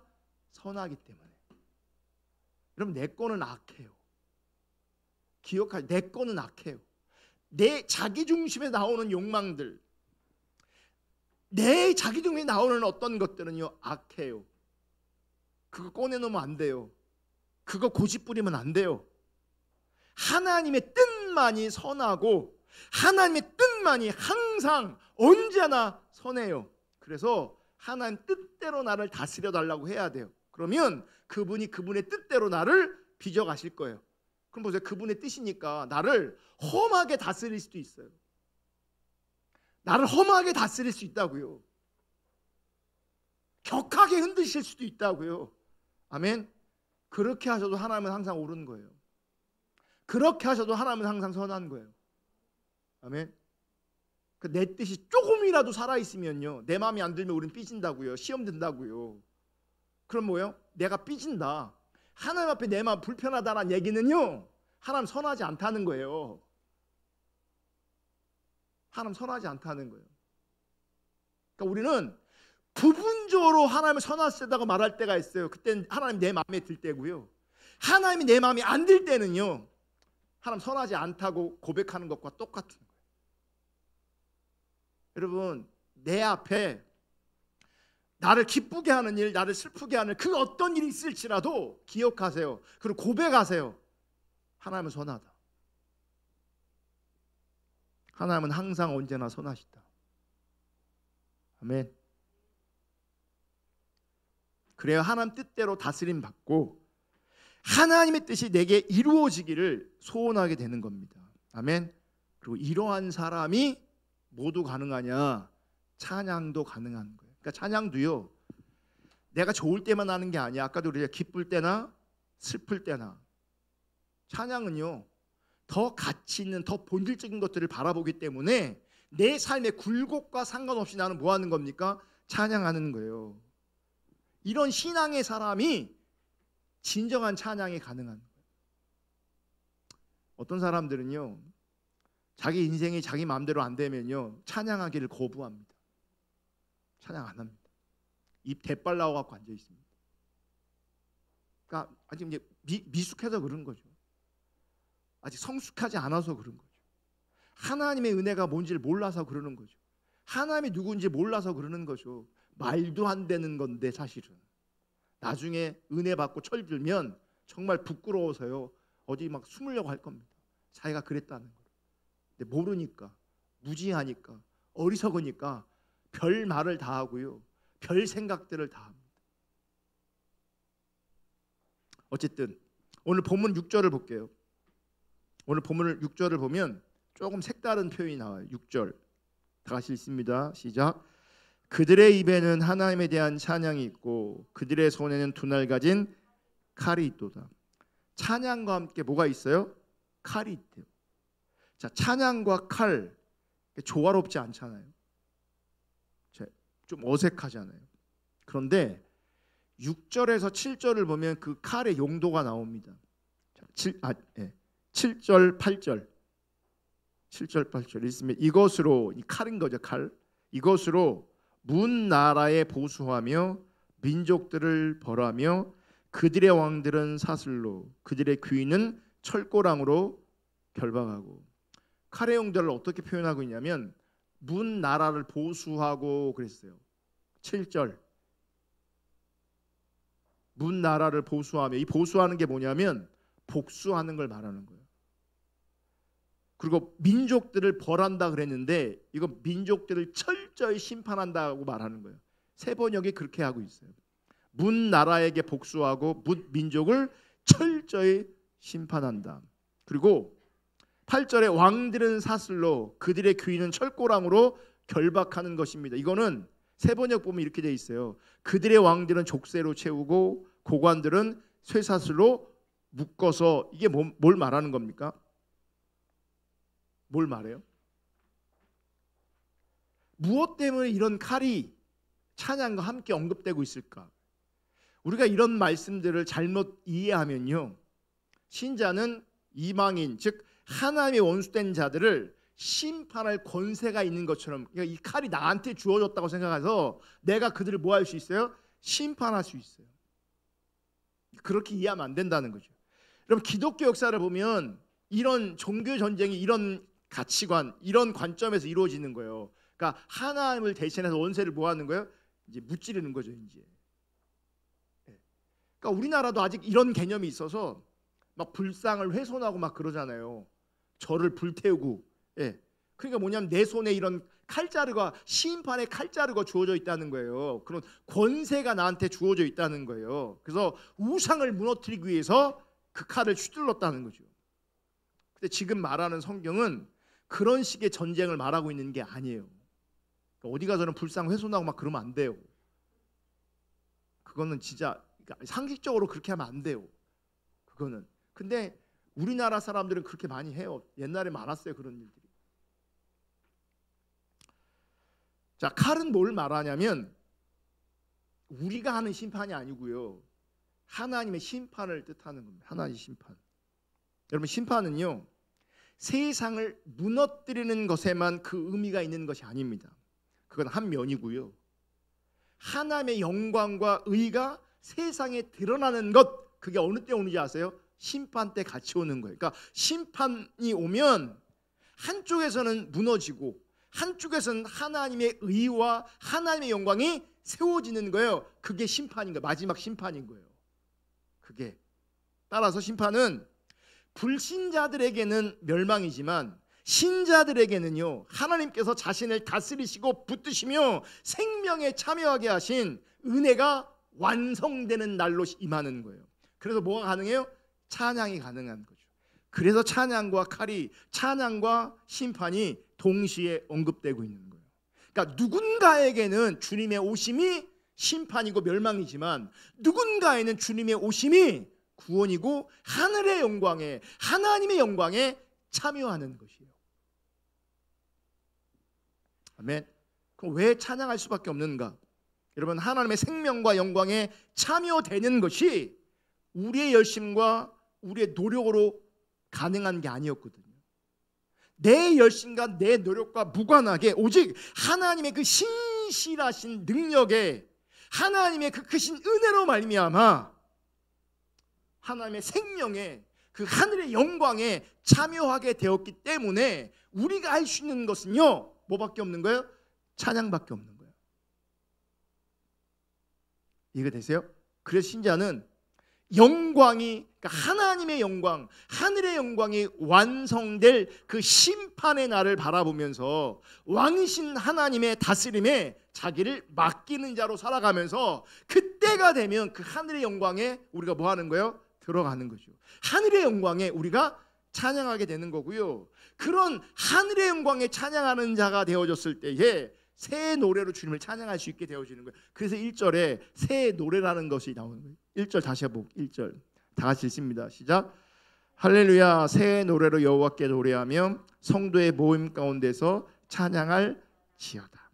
선하기 때문에. 여러분, 내 거는 악해요. 기억하세요. 내 거는 악해요. 내 자기 중심에 나오는 욕망들, 내 자기 중심에 나오는 어떤 것들은요, 악해요. 그거 꺼내놓으면 안 돼요. 그거 고집부리면 안 돼요. 하나님의 뜻만이 선하고 하나님의 뜻만이 항상 언제나 선해요. 그래서 하나님 뜻대로 나를 다스려 달라고 해야 돼요. 그러면 그분이 그분의 뜻대로 나를 빚어가실 거예요. 그럼 보세요. 그분의 뜻이니까 나를 험하게 다스릴 수도 있어요. 나를 험하게 다스릴 수 있다고요. 격하게 흔드실 수도 있다고요. 아멘. 그렇게 하셔도 하나님은 항상 옳은 거예요. 그렇게 하셔도 하나님은 항상 선한 거예요. 아멘. 내 뜻이 조금이라도 살아있으면요, 내 마음에 안 들면 우리는 삐진다고요. 시험 든다고요. 그럼 뭐예요? 내가 삐진다, 하나님 앞에 내 마음 불편하다라는 얘기는요, 하나님 선하지 않다는 거예요. 하나님 선하지 않다는 거예요. 그러니까 우리는 부분적으로 하나님을 선하시다고 말할 때가 있어요. 그때는 하나님 내 마음에 들 때고요. 하나님이 내 마음에 안 들 때는요, 하나님 선하지 않다고 고백하는 것과 똑같은 거예요. 여러분, 내 앞에 나를 기쁘게 하는 일, 나를 슬프게 하는 그 어떤 일이 있을지라도 기억하세요. 그리고 고백하세요. 하나님은 선하다. 하나님은 항상 언제나 선하시다. 아멘. 그래야 하나님 뜻대로 다스림 받고 하나님의 뜻이 내게 이루어지기를 소원하게 되는 겁니다. 아멘. 그리고 이러한 사람이 모두 가능하냐? 찬양도 가능한 거예요. 그러니까 찬양도요, 내가 좋을 때만 하는 게 아니야. 아까도 우리가 기쁠 때나 슬플 때나. 찬양은요, 더 가치 있는, 더 본질적인 것들을 바라보기 때문에 내 삶의 굴곡과 상관없이 나는 뭐 하는 겁니까? 찬양하는 거예요. 이런 신앙의 사람이 진정한 찬양이 가능한 거예요. 어떤 사람들은요, 자기 인생이 자기 마음대로 안 되면요, 찬양하기를 거부합니다. 찬양 안 합니다. 입 대빨 나와 갖고 앉아 있습니다. 그러니까 아직 이제 미숙해서 그런 거죠. 아직 성숙하지 않아서 그런 거죠. 하나님의 은혜가 뭔지를 몰라서 그러는 거죠. 하나님이 누구인지 몰라서 그러는 거죠. 말도 안 되는 건데 사실은 나중에 은혜 받고 철 들면 정말 부끄러워서요, 어디 막 숨으려고 할 겁니다. 자기가 그랬다는 걸. 근데 모르니까, 무지하니까, 어리석으니까 별 말을 다 하고요, 별 생각들을 다 합니다. 어쨌든 오늘 본문 6절을 볼게요. 오늘 본문 6절을 보면 조금 색다른 표현이 나와요. 6절 다 같이 읽습니다. 시작. 그들의 입에는 하나님에 대한 찬양이 있고 그들의 손에는 두 날 가진 칼이 있도다. 찬양과 함께 뭐가 있어요? 칼이 있대요. 자, 찬양과 칼 조화롭지 않잖아요. 좀 어색하잖아요. 그런데 6절에서 7절을 보면 그 칼의 용도가 나옵니다. 7절 8절 7절 8절 있으면 이것으로, 이 칼인 거죠. 칼. 이것으로 문 나라에 보수하며 민족들을 벌하며 그들의 왕들은 사슬로 그들의 귀인은 철고랑으로 결박하고. 칼의 용도를 어떻게 표현하고 있냐면 문 나라를 보수하고 그랬어요. 7절 문 나라를 보수하며, 이 보수하는 게 뭐냐면 복수하는 걸 말하는 거예요. 그리고 민족들을 벌한다 그랬는데 이거 민족들을 철저히 심판한다고 말하는 거예요. 세 번역이 그렇게 하고 있어요. 문 나라에게 복수하고 문 민족을 철저히 심판한다. 그리고 8절에 왕들은 사슬로 그들의 귀인은 철고랑으로 결박하는 것입니다. 이거는 세 번역 보면 이렇게 돼 있어요. 그들의 왕들은 족쇄로 채우고 고관들은 쇠사슬로 묶어서. 이게 뭘 말하는 겁니까? 뭘 말해요? 무엇 때문에 이런 칼이 찬양과 함께 언급되고 있을까? 우리가 이런 말씀들을 잘못 이해하면요, 신자는 이방인, 즉 하나님의 원수된 자들을 심판할 권세가 있는 것처럼, 그러니까 이 칼이 나한테 주어졌다고 생각해서 내가 그들을 뭐 할 수 있어요? 심판할 수 있어요. 그렇게 이해하면 안 된다는 거죠. 여러분, 기독교 역사를 보면 이런 종교 전쟁이 이런 가치관, 이런 관점에서 이루어지는 거예요. 그러니까 하나님을 대신해서 원수를 뭐 하는 거예요? 이제 무찌르는 거죠, 이제. 그러니까 우리나라도 아직 이런 개념이 있어서 막 불상을 훼손하고 막 그러잖아요. 절을 불태우고. 그러니까 뭐냐면 내 손에 이런 칼자루가, 심판의 칼자루가 주어져 있다는 거예요. 그런 권세가 나한테 주어져 있다는 거예요. 그래서 우상을 무너뜨리기 위해서 그 칼을 휘둘렀다는 거죠. 근데 지금 말하는 성경은 그런 식의 전쟁을 말하고 있는 게 아니에요. 그러니까 어디 가서는 불상 훼손하고 막 그러면 안 돼요. 그거는 진짜 상식적으로 그렇게 하면 안 돼요. 그거는. 근데 우리나라 사람들은 그렇게 많이 해요. 옛날에 많았어요, 그런 일들이. 자, 칼은 뭘 말하냐면 우리가 하는 심판이 아니고요, 하나님의 심판을 뜻하는 겁니다. 하나님의 심판. 여러분, 심판은요, 세상을 무너뜨리는 것에만 그 의미가 있는 것이 아닙니다. 그건 한 면이고요, 하나님의 영광과 의가 세상에 드러나는 것, 그게 어느 때 오는지 아세요? 심판 때 같이 오는 거예요. 그러니까 심판이 오면 한쪽에서는 무너지고 한쪽에서는 하나님의 의와 하나님의 영광이 세워지는 거예요. 그게 심판인 거예요. 마지막 심판인 거예요. 그게. 따라서 심판은 불신자들에게는 멸망이지만 신자들에게는요, 하나님께서 자신을 다스리시고 붙드시며 생명에 참여하게 하신 은혜가 완성되는 날로 임하는 거예요. 그래서 뭐가 가능해요? 찬양이 가능한 거죠. 그래서 찬양과 칼이, 찬양과 심판이 동시에 언급되고 있는 거예요. 그러니까 누군가에게는 주님의 오심이 심판이고 멸망이지만 누군가에는 주님의 오심이 구원이고 하늘의 영광에, 하나님의 영광에 참여하는 것이에요. 아멘. 그럼 왜 찬양할 수밖에 없는가? 여러분, 하나님의 생명과 영광에 참여되는 것이 우리의 열심과 우리의 노력으로 가능한 게 아니었거든요. 내 열심과 내 노력과 무관하게 오직 하나님의 그 신실하신 능력에, 하나님의 그 크신 은혜로 말미암아 하나님의 생명에, 그 하늘의 영광에 참여하게 되었기 때문에 우리가 할 수 있는 것은요, 뭐밖에 없는 거예요? 찬양밖에 없는 거예요. 이해되세요? 그래서 신자는 영광이, 그러니까 하나님의 영광, 하늘의 영광이 완성될 그 심판의 날을 바라보면서 왕이신 하나님의 다스림에 자기를 맡기는 자로 살아가면서 그때가 되면 그 하늘의 영광에 우리가 뭐 하는 거예요? 들어가는 거죠. 하늘의 영광에 우리가 찬양하게 되는 거고요. 그런 하늘의 영광에 찬양하는 자가 되어졌을 때에 새 노래로 주님을 찬양할 수 있게 되어지는 거예요. 그래서 1절에 새 노래라는 것이 나오는 거예요. 1절 다시 해보고 1절 다 같이 읽습니다. 시작. 할렐루야, 새 노래로 여호와께 노래하며 성도의 모임 가운데서 찬양할 지어다.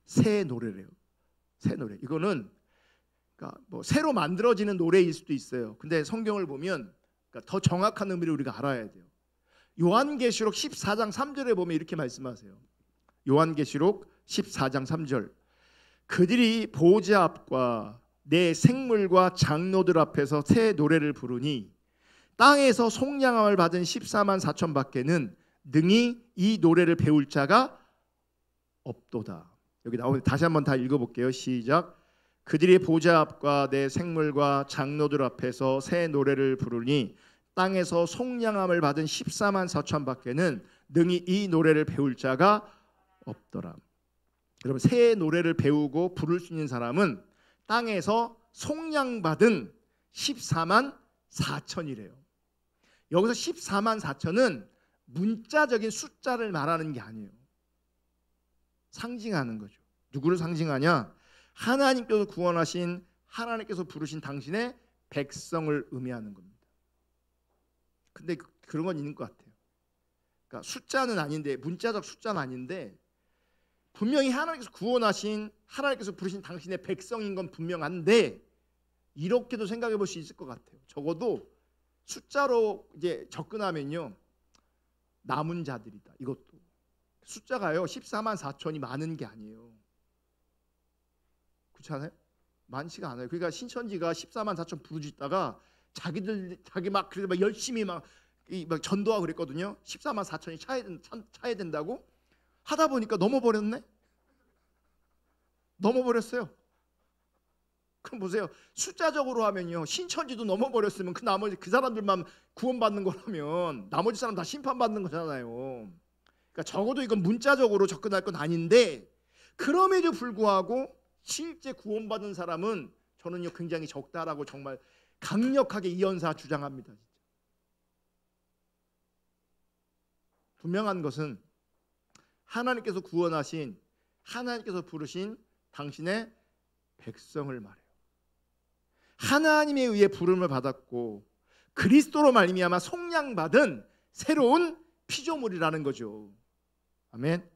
새 노래래요. 새 노래. 이거는 그러니까 뭐 새로 만들어지는 노래일 수도 있어요. 근데 성경을 보면 그러니까 더 정확한 의미를 우리가 알아야 돼요. 요한계시록 14장 3절에 보면 이렇게 말씀하세요. 요한계시록 14장 3절. 그들이 보좌 앞과 내 생물과 장로들 앞에서 새 노래를 부르니 땅에서 속량함을 받은 14만 4천 밖에는 능히 이 노래를 배울 자가 없도다. 여기 나오는데 다시 한번 다 읽어볼게요. 시작. 그들이 보좌 앞과 내 생물과 장로들 앞에서 새 노래를 부르니 땅에서 속량함을 받은 14만 4천 밖에는 능히 이 노래를 배울 자가 없더라. 여러분, 새 노래를 배우고 부를 수 있는 사람은 땅에서 속량받은 14만 4천이래요. 여기서 14만 4천은 문자적인 숫자를 말하는 게 아니에요. 상징하는 거죠. 누구를 상징하냐? 하나님께서 구원하신, 하나님께서 부르신 당신의 백성을 의미하는 겁니다. 근데 그런 건 있는 것 같아요. 그러니까 숫자는 아닌데, 문자적 숫자는 아닌데 분명히 하나님께서 구원하신, 하나님께서 부르신 당신의 백성인 건 분명한데 이렇게도 생각해 볼 수 있을 것 같아요. 적어도 숫자로 이제 접근하면요, 남은 자들이다. 이것도 숫자가요 14만 4천이 많은 게 아니에요. 그렇지 않아요? 많지가 않아요. 그러니까 신천지가 14만 4천 부르짖다가 자기 막 그래도 막 열심히 막 전도하고 그랬거든요. 14만 4천이 차야 된다고 하다 보니까 넘어버렸네. 넘어버렸어요. 그럼 보세요. 숫자적으로 하면요 신천지도 넘어버렸으면 그 나머지 그 사람들만 구원받는 거라면 나머지 사람 다 심판받는 거잖아요. 그러니까 적어도 이건 문자적으로 접근할 건 아닌데 그럼에도 불구하고 실제 구원받은 사람은 저는요 굉장히 적다라고 정말 강력하게 이연사 주장합니다. 진짜. 분명한 것은 하나님께서 구원하신 하나님께서 부르신 당신의 백성을 말해요. 하나님에 의해 부름을 받았고 그리스도로 말미암아 속량받은 새로운 피조물이라는 거죠. 아멘.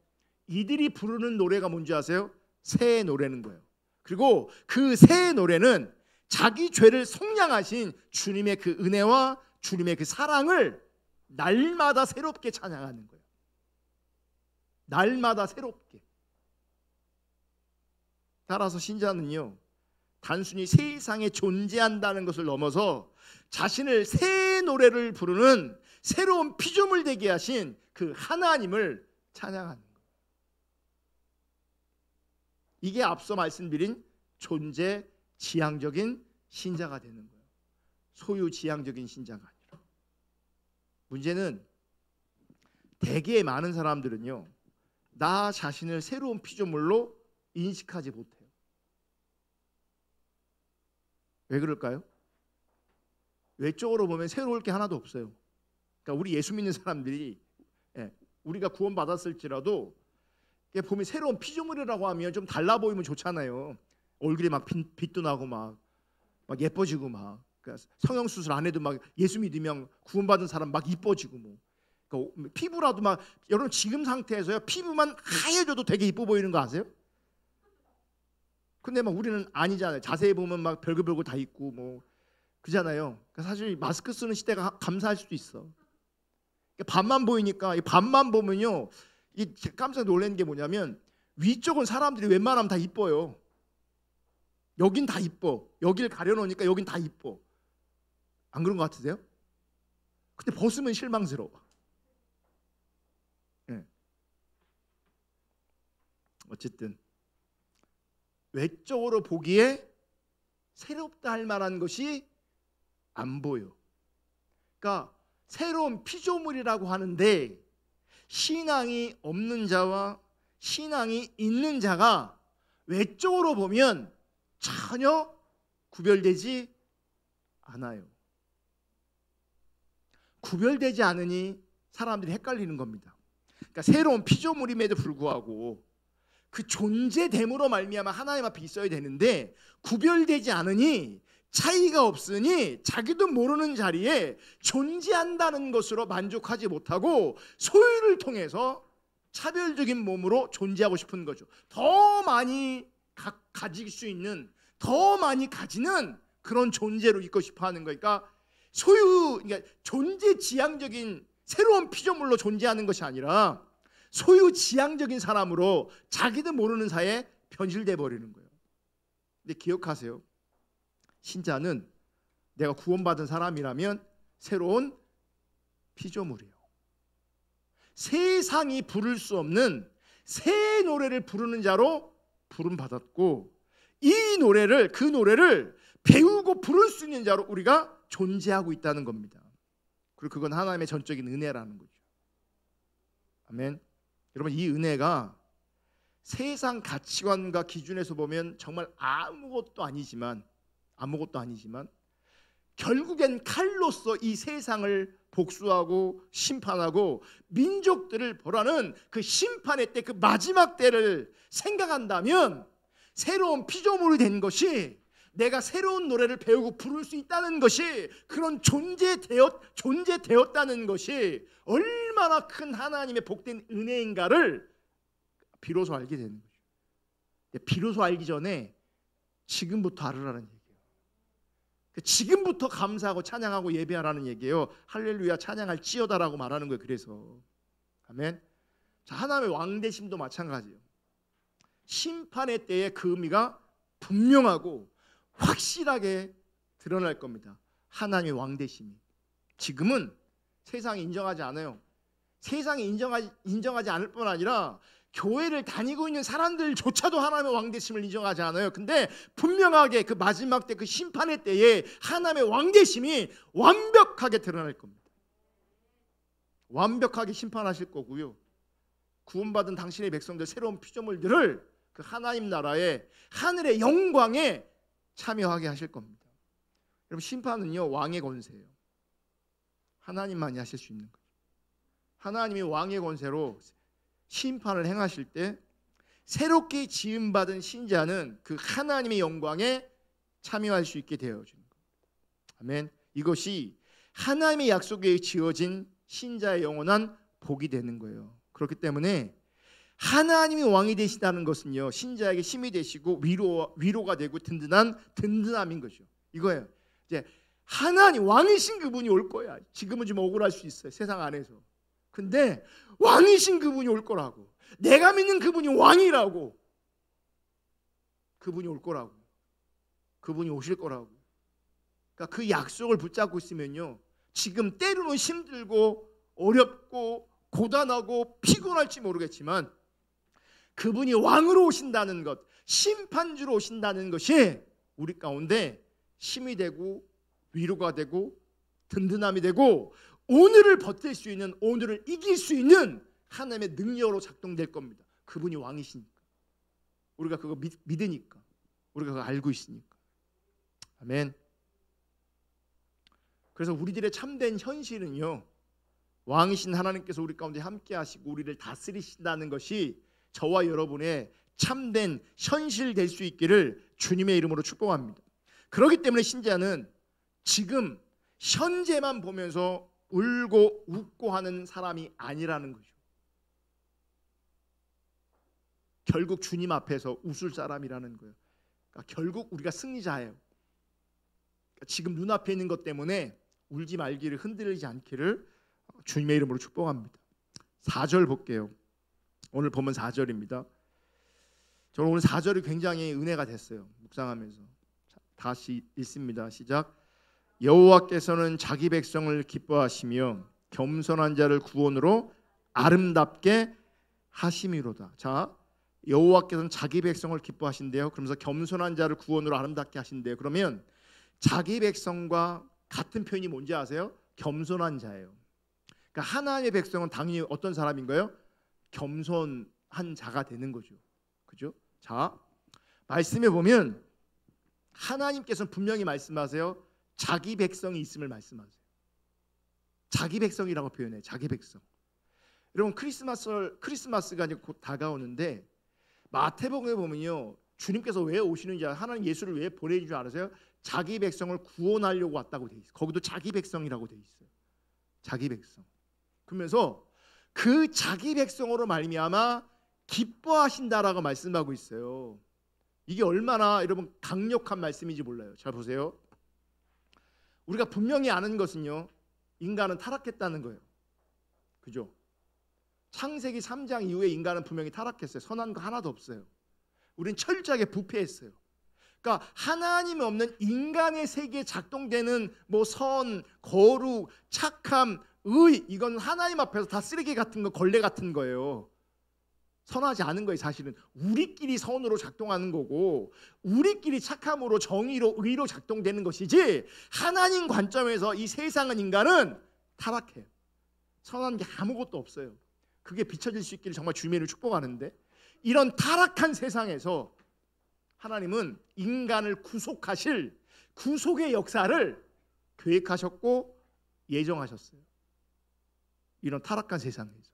이들이 부르는 노래가 뭔지 아세요? 새 노래는 거예요. 그리고 그 새 노래는 자기 죄를 속량하신 주님의 그 은혜와 주님의 그 사랑을 날마다 새롭게 찬양하는 거예요. 날마다 새롭게. 따라서 신자는요 단순히 세상에 존재한다는 것을 넘어서 자신을 새 노래를 부르는 새로운 피조물 되게 하신 그 하나님을 찬양하는 거예요. 이게 앞서 말씀드린 존재 지향적인 신자가 되는 거예요. 소유 지향적인 신자가 아니라. 문제는 대개 많은 사람들은요 나 자신을 새로운 피조물로 인식하지 못해요. 왜 그럴까요? 외적으로 보면 새로울 게 하나도 없어요. 그러니까 우리 예수 믿는 사람들이 우리가 구원받았을지라도 보면 새로운 피조물이라고 하면 좀 달라 보이면 좋잖아요. 얼굴에 막 빛도 나고 막 예뻐지고 막 그러니까 성형수술 안 해도 막 예수 믿으면 구원받은 사람 막 이뻐지고 뭐 그러니까 피부라도 막 여러분 지금 상태에서요 피부만 하얘져도 되게 이뻐 보이는 거 아세요? 근데 막 우리는 아니잖아요. 자세히 보면 막 별거 다 있고 뭐 그잖아요. 그러니까 사실 마스크 쓰는 시대가 감사할 수도 있어. 반만 보이니까 이 반만 보면요 이 깜짝 놀라는 게 뭐냐면 위쪽은 사람들이 웬만하면 다 이뻐요. 여긴 다 이뻐. 여길 가려놓으니까 여긴 다 이뻐. 안 그런 것 같으세요? 근데 벗으면 실망스러워. 네. 어쨌든 외적으로 보기에 새롭다 할 만한 것이 안 보여. 그러니까 새로운 피조물이라고 하는데 신앙이 없는 자와 신앙이 있는 자가 외적으로 보면 전혀 구별되지 않아요. 구별되지 않으니 사람들이 헷갈리는 겁니다. 그러니까 새로운 피조물임에도 불구하고 그 존재됨으로 말미암아 하나님 앞에 있어야 되는데 구별되지 않으니 차이가 없으니 자기도 모르는 자리에 존재한다는 것으로 만족하지 못하고 소유를 통해서 차별적인 몸으로 존재하고 싶은 거죠. 더 많이 가질 수 있는 더 많이 가지는 그런 존재로 있고 싶어하는 거니까 그러니까 존재 지향적인 새로운 피조물로 존재하는 것이 아니라 소유 지향적인 사람으로 자기도 모르는 사이에 변질돼 버리는 거예요. 근데 기억하세요. 신자는 내가 구원받은 사람이라면 새로운 피조물이에요. 세상이 부를 수 없는 새 노래를 부르는 자로 부름 받았고 그 노래를 배우고 부를 수 있는 자로 우리가 존재하고 있다는 겁니다. 그리고 그건 하나님의 전적인 은혜라는 거죠. 아멘. 여러분 이 은혜가 세상 가치관과 기준에서 보면 정말 아무것도 아니지만 결국엔 칼로서 이 세상을 복수하고 심판하고 민족들을 벌하는 그 심판의 때 그 마지막 때를 생각한다면 새로운 피조물이 된 것이 내가 새로운 노래를 배우고 부를 수 있다는 것이 그런 존재되었다는 것이 얼마나 큰 하나님의 복된 은혜인가를 비로소 알게 되는 거죠. 비로소 알기 전에 지금부터 알으라는 얘기예요. 지금부터 감사하고 찬양하고 예배하라는 얘기예요. 할렐루야 찬양할지어다라고 말하는 거예요. 그래서 아멘. 자, 하나님의 왕되심도 마찬가지예요. 심판의 때에 그 의미가 분명하고 확실하게 드러날 겁니다. 하나님의 왕되심이. 지금은 세상이 인정하지 않아요. 세상이 인정하지 않을 뿐 아니라 교회를 다니고 있는 사람들조차도 하나님의 왕되심을 인정하지 않아요. 근데 분명하게 그 마지막 때 그 심판의 때에 하나님의 왕되심이 완벽하게 드러날 겁니다. 완벽하게 심판하실 거고요. 구원받은 당신의 백성들 새로운 피조물들을 그 하나님 나라의 하늘의 영광에 참여하게 하실 겁니다. 여러분, 심판은요 왕의 권세예요. 하나님만이 하실 수 있는 거죠. 하나님이 왕의 권세로 심판을 행하실 때 새롭게 지음받은 신자는 그 하나님의 영광에 참여할 수 있게 되어주는 겁니다. 아멘. 이것이 하나님의 약속에 지어진 신자의 영원한 복이 되는 거예요. 그렇기 때문에 하나님이 왕이 되시다는 것은요 신자에게 힘이 되시고 위로가 되고 든든함인 거죠. 이거예요. 이제 하나님 왕이신 그분이 올 거야. 지금은 좀 억울할 수 있어요, 세상 안에서. 근데 왕이신 그분이 올 거라고. 내가 믿는 그분이 왕이라고. 그분이 올 거라고. 그분이 오실 거라고. 그러니까 그 약속을 붙잡고 있으면요 지금 때로는 힘들고 어렵고 고단하고 피곤할지 모르겠지만 그분이 왕으로 오신다는 것, 심판주로 오신다는 것이 우리 가운데 힘이 되고 위로가 되고 든든함이 되고 오늘을 버틸 수 있는, 오늘을 이길 수 있는 하나님의 능력으로 작동될 겁니다. 그분이 왕이시니까. 우리가 그거 믿으니까. 우리가 그거 알고 있으니까. 아멘. 그래서 우리들의 참된 현실은요 왕이신 하나님께서 우리 가운데 함께 하시고 우리를 다스리신다는 것이 저와 여러분의 참된 현실 될 수 있기를 주님의 이름으로 축복합니다. 그렇기 때문에 신자는 지금 현재만 보면서 울고 웃고 하는 사람이 아니라는 거죠. 결국 주님 앞에서 웃을 사람이라는 거예요. 그러니까 결국 우리가 승리자예요. 그러니까 지금 눈앞에 있는 것 때문에 울지 말기를, 흔들리지 않기를 주님의 이름으로 축복합니다. 4절 볼게요. 오늘 보면 4절입니다. 저는 오늘 4절이 굉장히 은혜가 됐어요. 묵상하면서. 자, 다시 읽습니다. 시작. 여호와께서는 자기 백성을 기뻐하시며 겸손한 자를 구원으로 아름답게 하심이로다. 자, 여호와께서는 자기 백성을 기뻐하신대요. 그러면서 겸손한 자를 구원으로 아름답게 하신대요. 그러면 자기 백성과 같은 표현이 뭔지 아세요? 겸손한 자예요. 그러니까 하나님의 백성은 당연히 어떤 사람인가요? 겸손한 자가 되는 거죠. 그죠? 자, 말씀에 보면 하나님께서는 분명히 말씀하세요. 자기 백성이 있음을 말씀하세요. 자기 백성이라고 표현해요. 자기 백성. 여러분, 크리스마스가 이제 곧 다가오는데 마태복음에 보면요, 주님께서 왜 오시는지, 하나님 예수를 왜 보내신 줄 아세요? 자기 백성을 구원하려고 왔다고 돼 있어요. 거기도 자기 백성이라고 돼 있어요. 자기 백성. 그러면서 그 자기 백성으로 말미암아 기뻐하신다라고 말씀하고 있어요. 이게 얼마나 여러분 강력한 말씀인지 몰라요. 잘 보세요. 우리가 분명히 아는 것은요, 인간은 타락했다는 거예요. 그죠? 창세기 3장 이후에 인간은 분명히 타락했어요. 선한 거 하나도 없어요. 우린 철저하게 부패했어요. 그러니까 하나님이 없는 인간의 세계에 작동되는 뭐 선, 거룩, 착함, 의, 이건 하나님 앞에서 다 쓰레기 같은 거, 걸레 같은 거예요. 선하지 않은 거예요. 사실은 우리끼리 선으로 작동하는 거고 우리끼리 착함으로, 정의로, 의로 작동되는 것이지, 하나님 관점에서 이 세상은, 인간은 타락해요. 선한 게 아무것도 없어요. 그게 비춰질 수 있기를 정말 주님을 축복하는데, 이런 타락한 세상에서 하나님은 인간을 구속하실 구속의 역사를 계획하셨고 예정하셨어요. 이런 타락한 세상에서.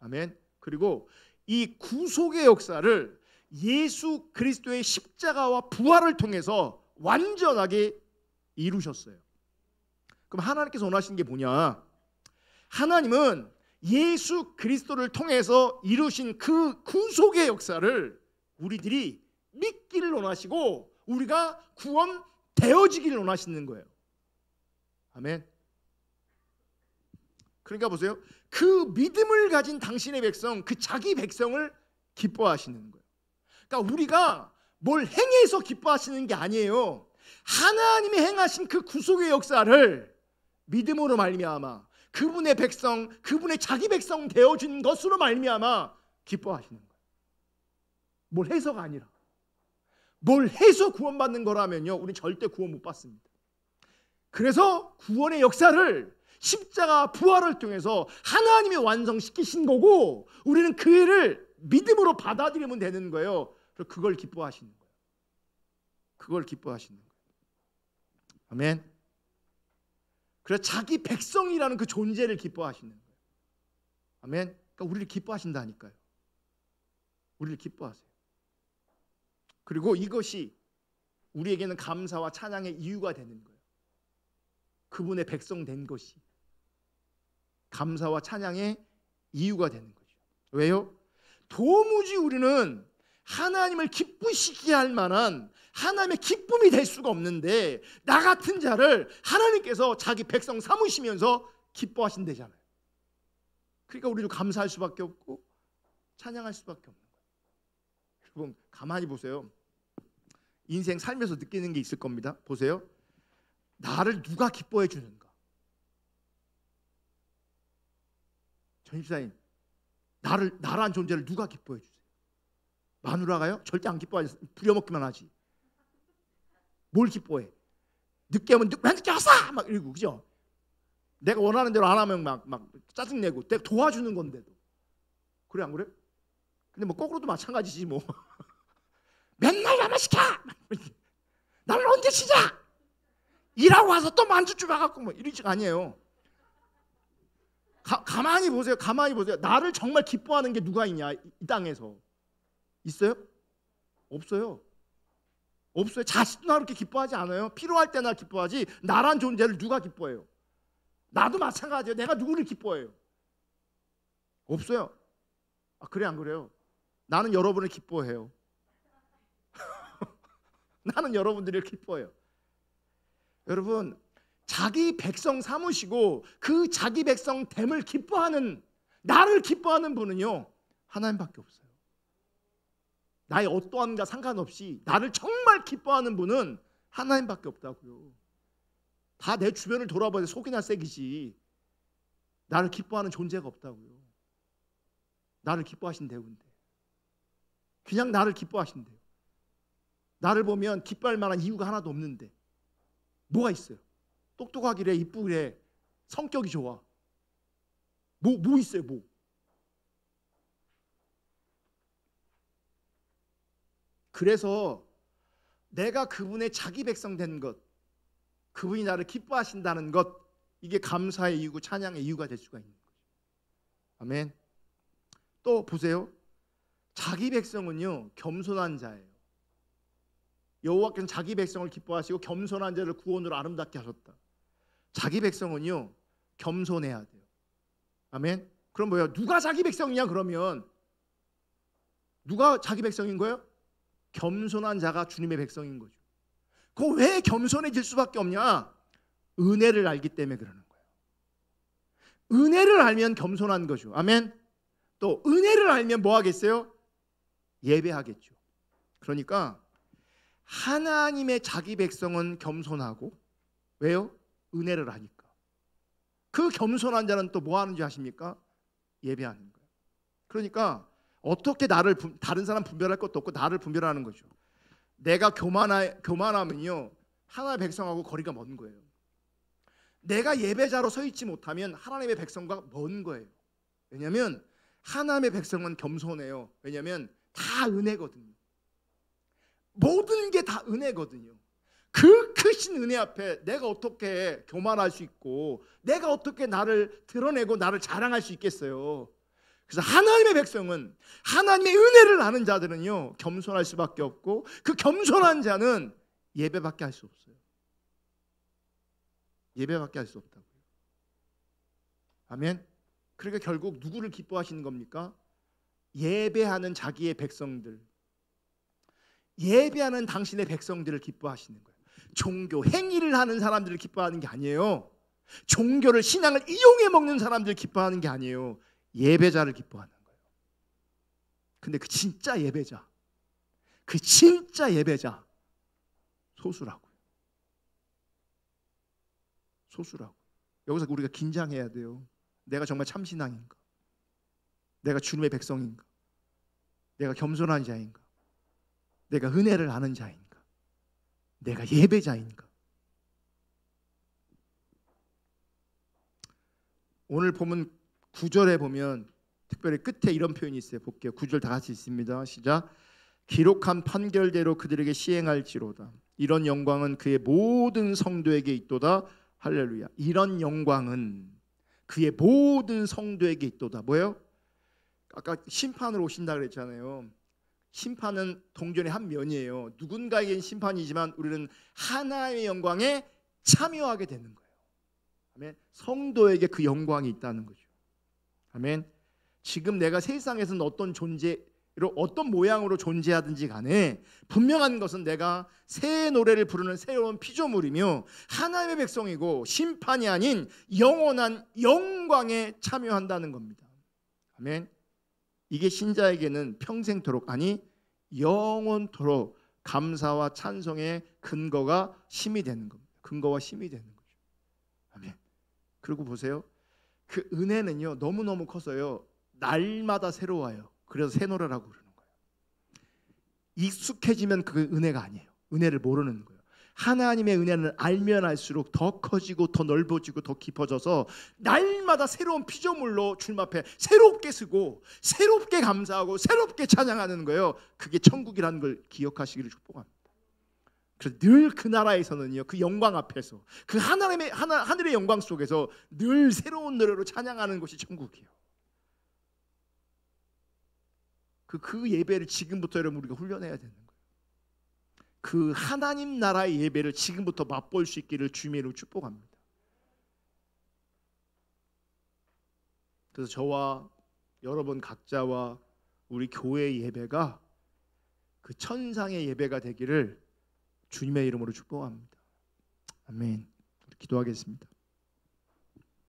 아멘. 그리고 이 구속의 역사를 예수 그리스도의 십자가와 부활을 통해서 완전하게 이루셨어요. 그럼 하나님께서 원하시는 게 뭐냐? 하나님은 예수 그리스도를 통해서 이루신 그 구속의 역사를 우리들이 믿기를 원하시고 우리가 구원되어지기를 원하시는 거예요. 아멘. 그러니까 보세요. 그 믿음을 가진 당신의 백성, 그 자기 백성을 기뻐하시는 거예요. 그러니까 우리가 뭘 행해서 기뻐하시는 게 아니에요. 하나님이 행하신 그 구속의 역사를 믿음으로 말미암아 그분의 백성, 그분의 자기 백성 되어준 것으로 말미암아 기뻐하시는 거예요. 뭘 해서가 아니라. 뭘 해서 구원받는 거라면요, 우리는 절대 구원 못 받습니다. 그래서 구원의 역사를 십자가 부활을 통해서 하나님이 완성시키신 거고, 우리는 그 일을 믿음으로 받아들이면 되는 거예요. 그걸 기뻐하시는 거예요. 그걸 기뻐하시는 거예요. 아멘. 그래서 자기 백성이라는 그 존재를 기뻐하시는 거예요. 아멘. 그러니까 우리를 기뻐하신다니까요. 우리를 기뻐하세요. 그리고 이것이 우리에게는 감사와 찬양의 이유가 되는 거예요. 그분의 백성 된 것이 감사와 찬양의 이유가 되는 거죠. 왜요? 도무지 우리는 하나님을 기쁘시게 할 만한 하나님의 기쁨이 될 수가 없는데, 나 같은 자를 하나님께서 자기 백성 삼으시면서 기뻐하신대잖아요. 그러니까 우리도 감사할 수밖에 없고 찬양할 수밖에 없는 거예요. 여러분 가만히 보세요. 인생 살면서 느끼는 게 있을 겁니다. 보세요. 나를 누가 기뻐해 주는가? 전집사님, 나란 존재를 누가 기뻐해 주세요? 마누라가요? 절대 안 기뻐하지. 부려먹기만 하지. 뭘 기뻐해? 늦게 하면 늦게 왔어! 막 이러고, 그죠? 내가 원하는 대로 안 하면 막 짜증내고, 내가 도와주는 건데도. 그래 안 그래? 근데 뭐 거꾸로도 마찬가지지 뭐. 맨날 야만 시켜! 나를 언제 쉬자! 일하고 와서 또 만주 주봐갖고 뭐 이러지가 아니에요. 가만히 보세요. 가만히 보세요. 나를 정말 기뻐하는 게 누가 있냐? 이 땅에서 있어요? 없어요. 없어요. 자식도 나를 그렇게 기뻐하지 않아요. 필요할 때 나 기뻐하지. 나란 존재를 누가 기뻐해요? 나도 마찬가지예요. 내가 누구를 기뻐해요? 없어요. 아, 그래 안 그래요? 나는 여러분을 기뻐해요. 나는 여러분들을 기뻐해요. 여러분, 자기 백성 삼으시고 그 자기 백성 됨을 기뻐하는, 나를 기뻐하는 분은요 하나님밖에 없어요. 나의 어떠함과 상관없이 나를 정말 기뻐하는 분은 하나님밖에 없다고요. 다 내 주변을 돌아봐도 속이나 새기지 나를 기뻐하는 존재가 없다고요. 나를 기뻐하신대요. 근데 그냥 나를 기뻐하신대요. 나를 보면 기뻐할 만한 이유가 하나도 없는데 뭐가 있어요? 똑똑하기래, 이쁘기래, 성격이 좋아. 뭐 있어요? 뭐? 그래서 내가 그분의 자기 백성 된 것, 그분이 나를 기뻐하신다는 것, 이게 감사의 이유고 찬양의 이유가 될 수가 있는 거죠. 아멘. 또 보세요. 자기 백성은요 겸손한 자예요. 여호와께서는 자기 백성을 기뻐하시고 겸손한 자를 구원으로 아름답게 하셨다. 자기 백성은요 겸손해야 돼요. 아멘. 그럼 뭐예요? 누가 자기 백성이냐? 그러면 누가 자기 백성인 거예요? 겸손한 자가 주님의 백성인 거죠. 그 왜 겸손해질 수밖에 없냐? 은혜를 알기 때문에 그러는 거예요. 은혜를 알면 겸손한 거죠. 아멘. 또 은혜를 알면 뭐 하겠어요? 예배하겠죠. 그러니까 하나님의 자기 백성은 겸손하고, 왜요? 은혜를 아니까. 그 겸손한 자는 또 뭐 하는지 아십니까? 예배하는 거예요. 그러니까 어떻게 나를 다른 사람 분별할 것도 없고 나를 분별하는 거죠. 내가 교만하면요 하나님의 백성하고 거리가 먼 거예요. 내가 예배자로 서 있지 못하면 하나님의 백성과 먼 거예요. 왜냐하면 하나님의 백성은 겸손해요. 왜냐하면 다 은혜거든요. 모든 게 다 은혜거든요. 그 크신 은혜 앞에 내가 어떻게 교만할 수 있고 내가 어떻게 나를 드러내고 나를 자랑할 수 있겠어요. 그래서 하나님의 백성은, 하나님의 은혜를 아는 자들은요 겸손할 수밖에 없고, 그 겸손한 자는 예배밖에 할 수 없어요. 예배밖에 할 수 없다고요. 아멘. 그러니까 결국 누구를 기뻐하시는 겁니까? 예배하는 자기의 백성들, 예배하는 당신의 백성들을 기뻐하시는 거예요. 종교 행위를 하는 사람들을 기뻐하는 게 아니에요. 종교를, 신앙을 이용해 먹는 사람들 기뻐하는 게 아니에요. 예배자를 기뻐하는 거예요. 근데 그 진짜 예배자, 그 진짜 예배자 소수라고요. 소수라고. 여기서 우리가 긴장해야 돼요. 내가 정말 참신앙인가? 내가 주님의 백성인가? 내가 겸손한 자인가? 내가 은혜를 아는 자인가? 내가 예배자인가? 오늘 보면 9절에 보면 특별히 끝에 이런 표현이 있어요. 볼게요. 9절 다 같이 있습니다. 시작. 기록한 판결대로 그들에게 시행할지로다. 이런 영광은 그의 모든 성도에게 있도다. 할렐루야. 이런 영광은 그의 모든 성도에게 있도다. 뭐예요? 아까 심판으로 오신다 그랬잖아요. 심판은 동전의 한 면이에요. 누군가에겐 심판이지만 우리는 하나님의 영광에 참여하게 되는 거예요. 아멘. 성도에게 그 영광이 있다는 거죠. 아멘. 지금 내가 세상에서는 어떤 존재로, 어떤 모양으로 존재하든지 간에 분명한 것은 내가 새 노래를 부르는 새로운 피조물이며 하나님의 백성이고 심판이 아닌 영원한 영광에 참여한다는 겁니다. 아멘. 이게 신자에게는 평생토록, 아니 영원토록 감사와 찬송의 근거가 힘이 되는 겁니다. 근거와 힘이 되는 거죠. 아멘. 그리고 보세요. 그 은혜는요 너무너무 커서요 날마다 새로워요. 그래서 새 노래라고 그러는 거예요. 익숙해지면 그 은혜가 아니에요. 은혜를 모르는 거예요. 하나님의 은혜는 알면 알수록 더 커지고 더 넓어지고 더 깊어져서 날마다 새로운 피조물로 주님 앞에 새롭게 쓰고 새롭게 감사하고 새롭게 찬양하는 거예요. 그게 천국이라는 걸 기억하시기를 축복합니다. 그래서 늘 그 나라에서는요, 그 영광 앞에서 그 하늘의 영광 속에서 늘 새로운 노래로 찬양하는 것이 천국이에요. 그 예배를 지금부터 여러분 우리가 훈련해야 되는 거예요. 그 하나님 나라의 예배를 지금부터 맛볼 수 있기를 주님의 이름으로 축복합니다. 그래서 저와 여러분 각자와 우리 교회의 예배가 그 천상의 예배가 되기를 주님의 이름으로 축복합니다. 아멘. 기도하겠습니다.